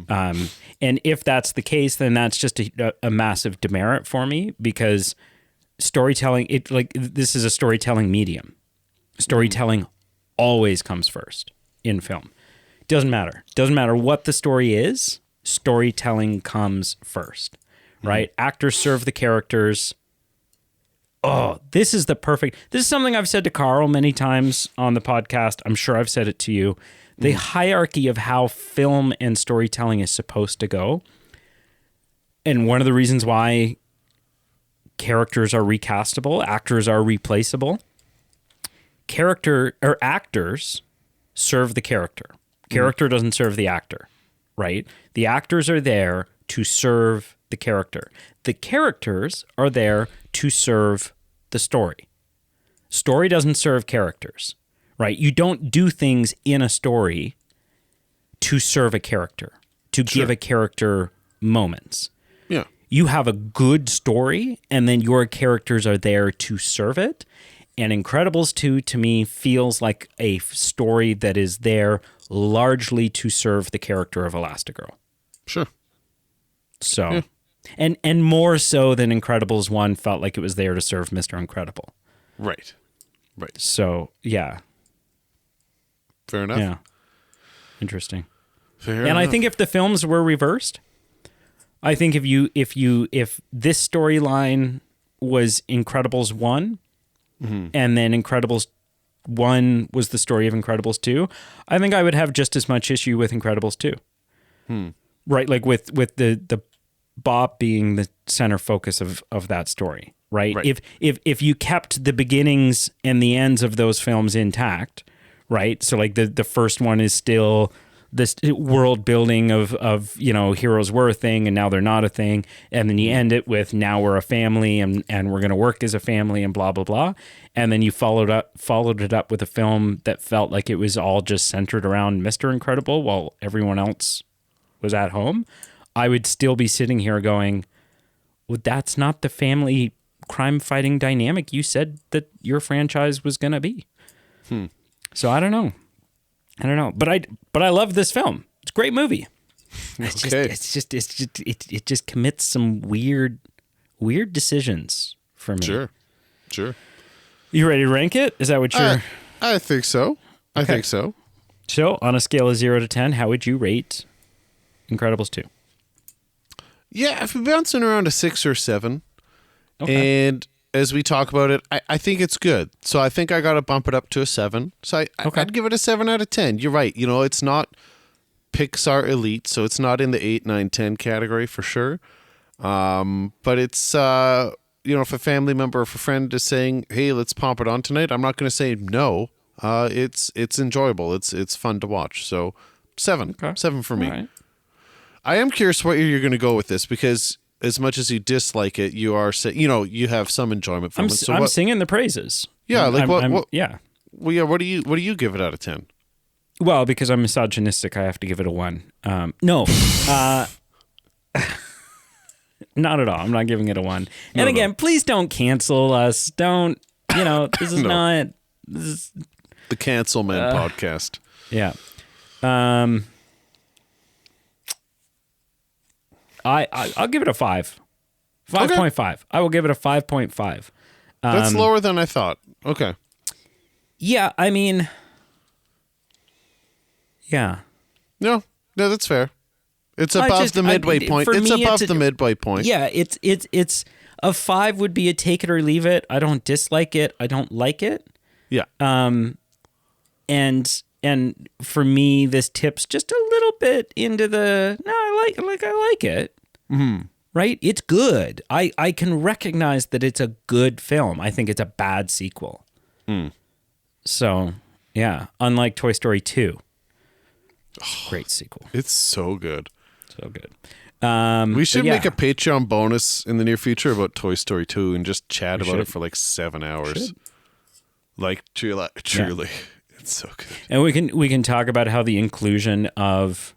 And if that's the case, then that's just a massive demerit for me, because storytelling, this is a storytelling medium. Storytelling always comes first in film. Doesn't matter what the story is, storytelling comes first, right? Actors serve the characters. Oh, this is something I've said to Carl many times on the podcast. I'm sure I've said it to you. The hierarchy of how film and storytelling is supposed to go. And one of the reasons why characters are recastable, actors are replaceable. Actors serve the character. Character doesn't serve the actor, right? The actors are there to serve the character. The characters are there to serve the story. Story doesn't serve characters, right? You don't do things in a story to serve a character, to give a character moments. Yeah. You have a good story, and then your characters are there to serve it. And Incredibles 2, to me, feels like a story that is there largely to serve the character of Elastigirl. Sure. So, and more so than Incredibles 1 felt like it was there to serve Mr. Incredible. Right. So, yeah. Fair enough. Yeah. Interesting. Fair enough. I think if the films were reversed, I think if this storyline was Incredibles 1, and then Incredibles 1 was the story of Incredibles 2, I think I would have just as much issue with Incredibles 2. Right? Like with the Bob being the center focus of that story, right? If you kept the beginnings and the ends of those films intact, right? So like the first one is still this world building of heroes were a thing and now they're not a thing, and then you end it with now we're a family and we're going to work as a family and blah blah blah, and then you followed it up with a film that felt like it was all just centered around Mr. Incredible while everyone else was at home. I would still be sitting here going, well, that's not the family crime fighting dynamic you said that your franchise was going to be. So I don't know, but I love this film. It's a great movie. It just commits some weird decisions for me. Sure. You ready to rank it? Is that what you're? I think so. Okay. I think so. So on a scale of 0 to 10, how would you rate Incredibles 2? Yeah, if we're bouncing around a 6 or 7, and as we talk about it, I think it's good. So I think I got to bump it up to a 7. So I'd give it a 7 out of 10. You're right. It's not Pixar elite, so it's not in the 8, 9, 10 category for sure. But it's if a family member or if a friend is saying, "Hey, let's pop it on tonight," I'm not going to say no. It's enjoyable. It's fun to watch. So 7, Okay. 7 for me. All right. I am curious what you're going to go with this, because as much as you dislike it, you are you have some enjoyment from it. So I'm singing the praises. Yeah, yeah. Well, yeah. What do you give it out of 10? Well, because I'm misogynistic, I have to give it a 1. No, not at all. I'm not giving it a 1. And again, please don't cancel us. Don't. This is not. This is the Cancel Man podcast. Yeah. I'll give it a 5. 5.5. Okay. I will give it a 5.5. That's lower than I thought. Okay. Yeah, I mean, yeah. No, that's fair. It's above the midway point. It's above the midway point. Yeah, it's a 5 would be a take it or leave it. I don't dislike it. I don't like it. Yeah. And for me, this tips just a little bit into the I like it. Mm-hmm. Right? It's good. I can recognize that it's a good film. I think it's a bad sequel. Mm. So, yeah. Unlike Toy Story 2. Great sequel. It's so good. So good. We should make a Patreon bonus in the near future about Toy Story 2 and just chat about it for like 7 hours. Like, truly. Yeah. It's so good. And we can talk about how the inclusion of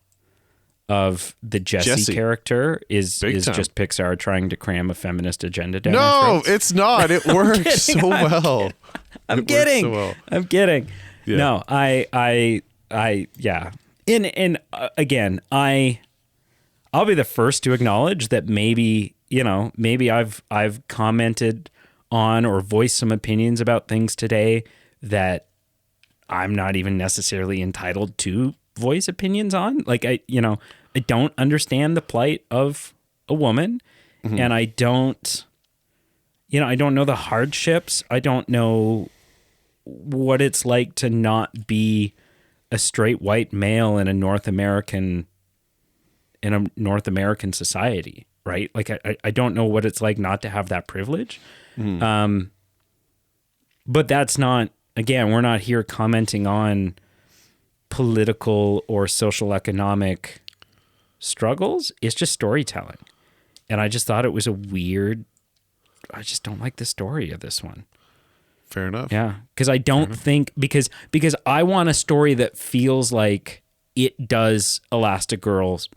the Jessie character is just Pixar trying to cram a feminist agenda down. No, it's not. It works so well. I'm kidding. Yeah. No, I yeah. And again, I'll be the first to acknowledge that maybe I've commented on or voiced some opinions about things today that I'm not even necessarily entitled to voice opinions on. Like I don't understand the plight of a woman, mm-hmm. and I don't know the hardships. I don't know what it's like to not be a straight white male in a North American society, right? Like I don't know what it's like not to have that privilege. Mm. But that's not, again, we're not here commenting on political or social economic struggles. It's just storytelling. And I just thought it was I just don't like the story of this one. Fair enough. Yeah. Because I don't think, because I want a story that feels like it does Elastigirl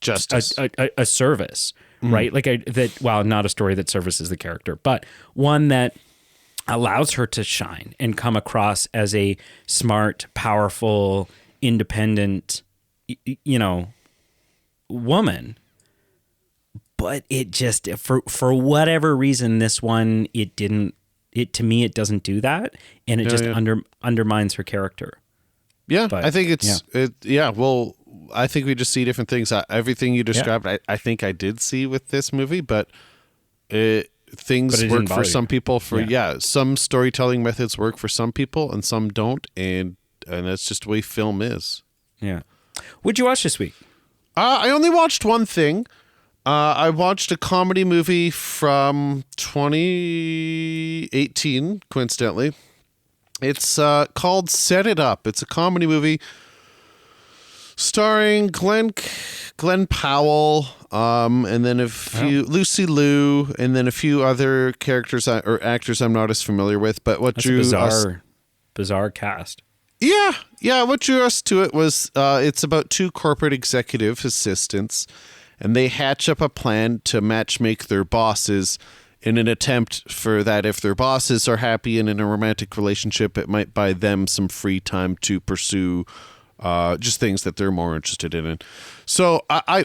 justice, a service, right? Like not a story that services the character, but one that allows her to shine and come across as a smart, powerful, independent, woman. But it just, for whatever reason, this one, to me, it doesn't do that. And it undermines her character. Yeah. But, I think well, I think we just see different things. Everything you described, I think I did see with this movie, but things work for some people. Some storytelling methods work for some people and some don't, and that's just the way film is. Yeah. What'd you watch this week? I only watched one thing. I watched a comedy movie from 2018, coincidentally. It's called Set It Up. It's a comedy movie starring Glenn Powell, and then a few Lucy Liu, and then a few other characters or actors I'm not as familiar with. But what drew bizarre cast. Yeah. What drew us to it was it's about two corporate executive assistants, and they hatch up a plan to matchmake their bosses in an attempt for that if their bosses are happy and in a romantic relationship, it might buy them some free time to pursue just things that they're more interested in. So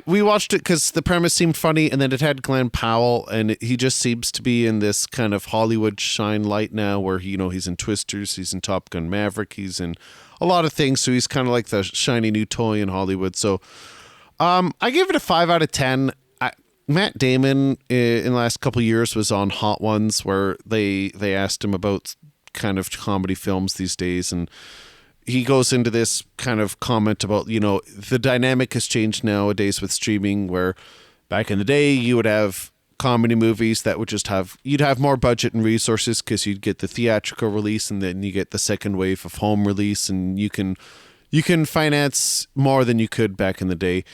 we watched it because the premise seemed funny, and then it had Glenn Powell, and he just seems to be in this kind of Hollywood shine light now, where he's in Twisters, he's in Top Gun Maverick, he's in a lot of things, so he's kind of like the shiny new toy in Hollywood. So I give it a 5 out of 10. Matt Damon in the last couple of years was on Hot Ones, where they asked him about kind of comedy films these days, and he goes into this kind of comment about, the dynamic has changed nowadays with streaming, where back in the day you would have comedy movies that would just you'd have more budget and resources because you'd get the theatrical release and then you get the second wave of home release, and you can finance more than you could back in the day.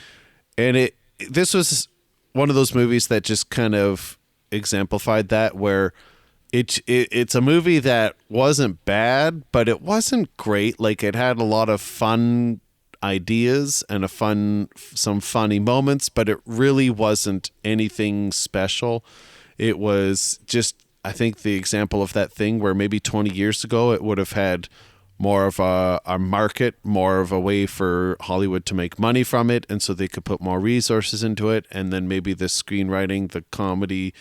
And this was one of those movies that just kind of exemplified that, where it's a movie that wasn't bad, but it wasn't great. Like, it had a lot of fun ideas and some funny moments, but it really wasn't anything special. It was just, I think, the example of that thing where maybe 20 years ago it would have had more of a market, more of a way for Hollywood to make money from it, and so they could put more resources into it, and then maybe the screenwriting, the comedy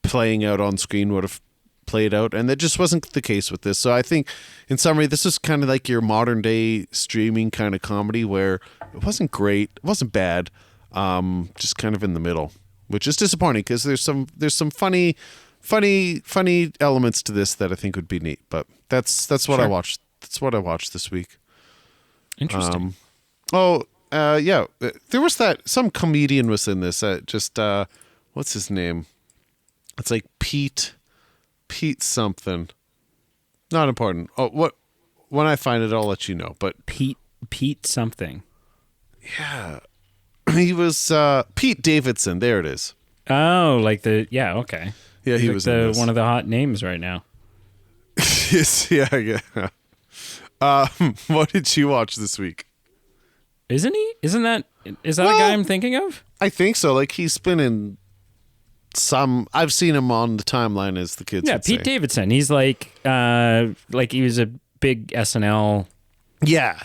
playing out on screen would have played out, and that just wasn't the case with this. So I think, in summary, this is kind of like your modern day streaming kind of comedy, where it wasn't great, it wasn't bad, just kind of in the middle, which is disappointing because there's some funny elements to this that I think would be neat. But that's what I watched. That's what I watched this week. Interesting. Yeah, there was some comedian was in this. What's his name? It's like Pete something. Not important. When I find it, I'll let you know. But Pete something. Yeah, he was Pete Davidson. There it is. Oh, okay. Yeah, he was in one of the hot names right now. Yes, yeah. What did you watch this week? Isn't he? Is that a guy I'm thinking of? I think so. Like, he's been in I've seen him on the timeline, as the kids would Pete say. Davidson. He's like he was a big SNL. Yeah.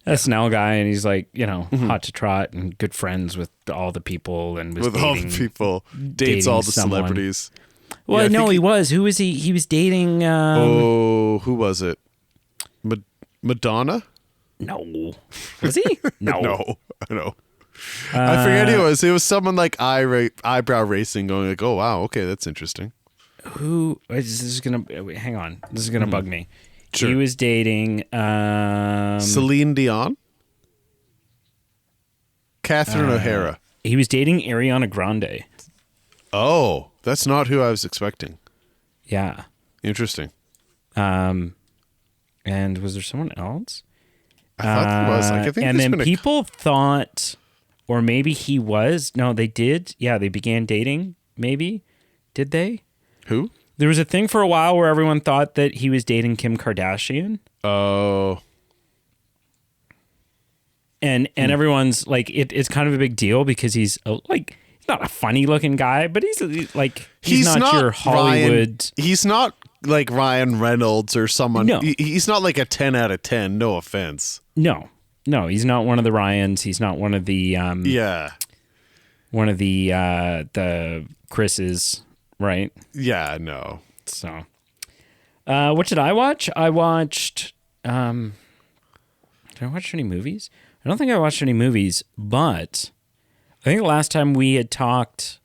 SNL guy, and he's like, hot to trot and good friends with all the people, and was with all the people, dates all the celebrities. Well, no, he was. Who was he? He was dating. Who was it? Madonna? No. Was he? No. No. I know. I forget who it was. It was someone like eyebrow racing, going like, "Oh wow, okay, that's interesting." Who? This is gonna hang on. This is gonna bug me. Sure. He was dating Celine Dion, Catherine O'Hara. He was dating Ariana Grande. Oh, that's not who I was expecting. Yeah. Interesting. And was there someone else? I thought there was. I think and then people thought, or maybe he was. No, they did. Yeah, they began dating. Maybe. Did they? Who? There was a thing for a while where everyone thought that he was dating Kim Kardashian. Oh. And everyone's like, it's kind of a big deal because he's like, he's not a funny looking guy, but he's not your Hollywood. He's not like Ryan Reynolds or someone. No. He's not like a 10 out of 10. No offense. No, he's not one of the Ryans. He's not one of the one of the Chris's, right? Yeah, no. So, what did I watch? I watched. Did I watch any movies? I don't think I watched any movies, but I think the last time we had talked,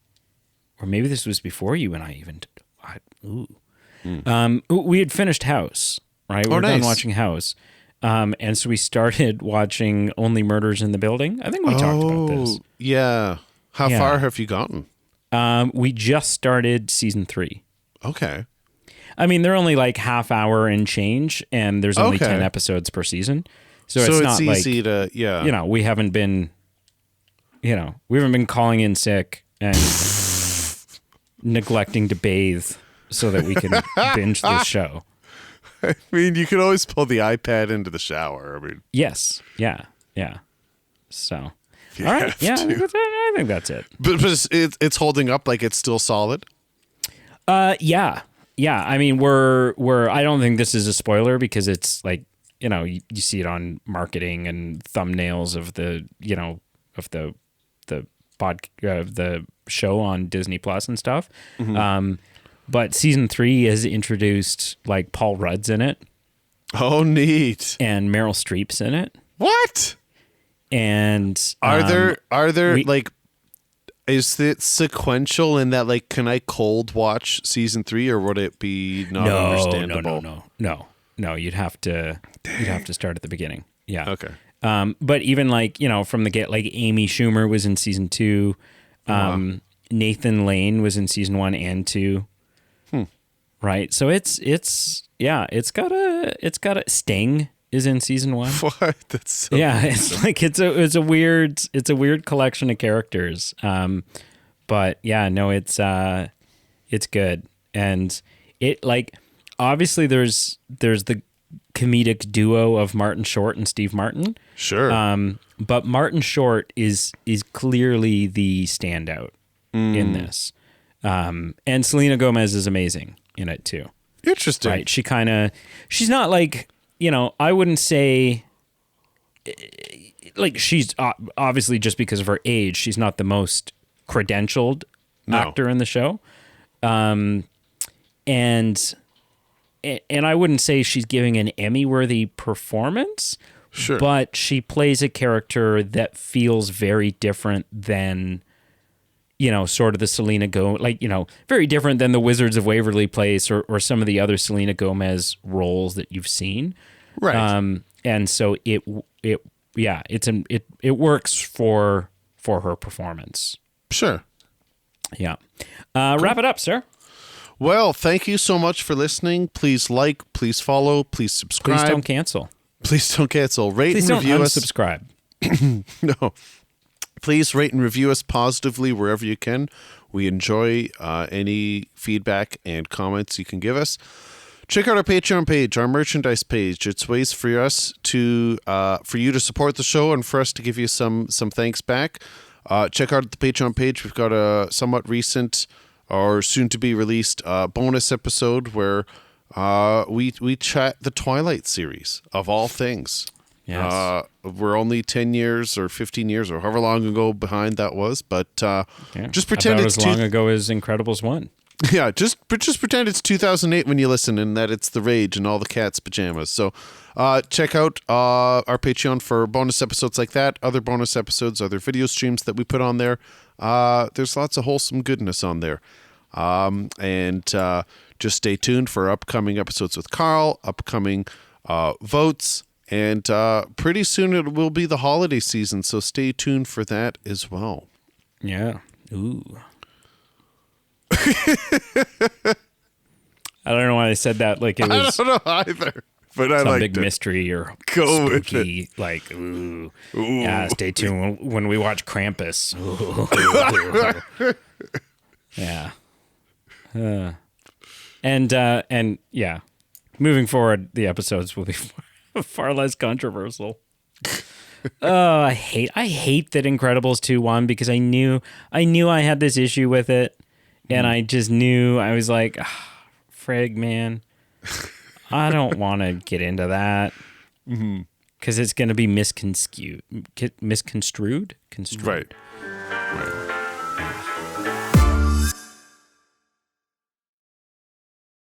or maybe this was before you and I even. We had finished House, right? We were done watching House. And so we started watching Only Murders in the Building. I think we talked about this. Yeah. How far have you gotten? We just started season 3. Okay. I mean, they're only like half hour and change, and there's only 10 episodes per season. So it's not easy like, to, we haven't been calling in sick and neglecting to bathe so that we can binge this show. I mean, you can always pull the iPad into the shower. I mean, yes. Yeah. So, all right. Yeah, I think that's it. But it's holding up, like it's still solid? Yeah. I mean, we're I don't think this is a spoiler because it's like, you see it on marketing and thumbnails of the the show on Disney Plus and stuff. Mm-hmm. But season 3 has introduced like Paul Rudd's in it. Oh, neat. And Meryl Streep's in it. What? And are there like, is it sequential in that, like, can I cold watch season 3 or would it be not understandable? No, you'd have to start at the beginning. Yeah. Okay. But even like, from the get, like Amy Schumer was in season 2. Nathan Lane was in season 1 and 2. Right. So it's got a Sting is in season 1. What? That's so it's like it's a weird collection of characters. But yeah, no, it's good. And it, like, obviously there's the comedic duo of Martin Short and Steve Martin. Sure. But Martin Short is clearly the standout in this. And Selena Gomez is amazing in it too. Interesting. Right. She's not like, I wouldn't say, like, she's obviously, just because of her age, she's not the most credentialed actor in the show. And I wouldn't say she's giving an Emmy-worthy performance. Sure. But she plays a character that feels very different than, sort of the Selena Gomez, like, very different than the Wizards of Waverly Place or some of the other Selena Gomez roles that you've seen. Right. And so it works for her performance. Sure. Yeah. Cool. Wrap it up, sir. Well, thank you so much for listening. Please like, please follow, please subscribe. Please don't cancel. Please don't cancel. Rate Please and review don't us. Unsubscribe. No. Please rate and review us positively wherever you can. We enjoy any feedback and comments you can give us. Check out our Patreon page, our merchandise page. It's ways for us to for you to support the show and for us to give you some thanks back. Check out the Patreon page. We've got a somewhat recent or soon to be released bonus episode where we chat the Twilight series of all things. Yes. We're only 10 years or 15 years or however long ago behind that was, but just pretend about it's as long ago as Incredibles 1. Yeah, just pretend it's 2008 when you listen and that it's The Rage and all the cats' pajamas. So check out our Patreon for bonus episodes like that, other bonus episodes, other video streams that we put on there. There's lots of wholesome goodness on there. And just stay tuned for upcoming episodes with Carl, upcoming votes, and pretty soon it will be the holiday season, so stay tuned for that as well. Yeah. Ooh. I don't know why I said that like it was I don't know either, but I some liked big it. mystery or Go with spooky, it. like, ooh. Yeah, stay tuned when we watch Krampus. Yeah. And yeah, moving forward, the episodes will be far less controversial. Oh, I hate that Incredibles 2 won because I knew I had this issue with it, and I just knew I was like, frig, man, I don't want to get into that because it's going to be misconstrued. Right.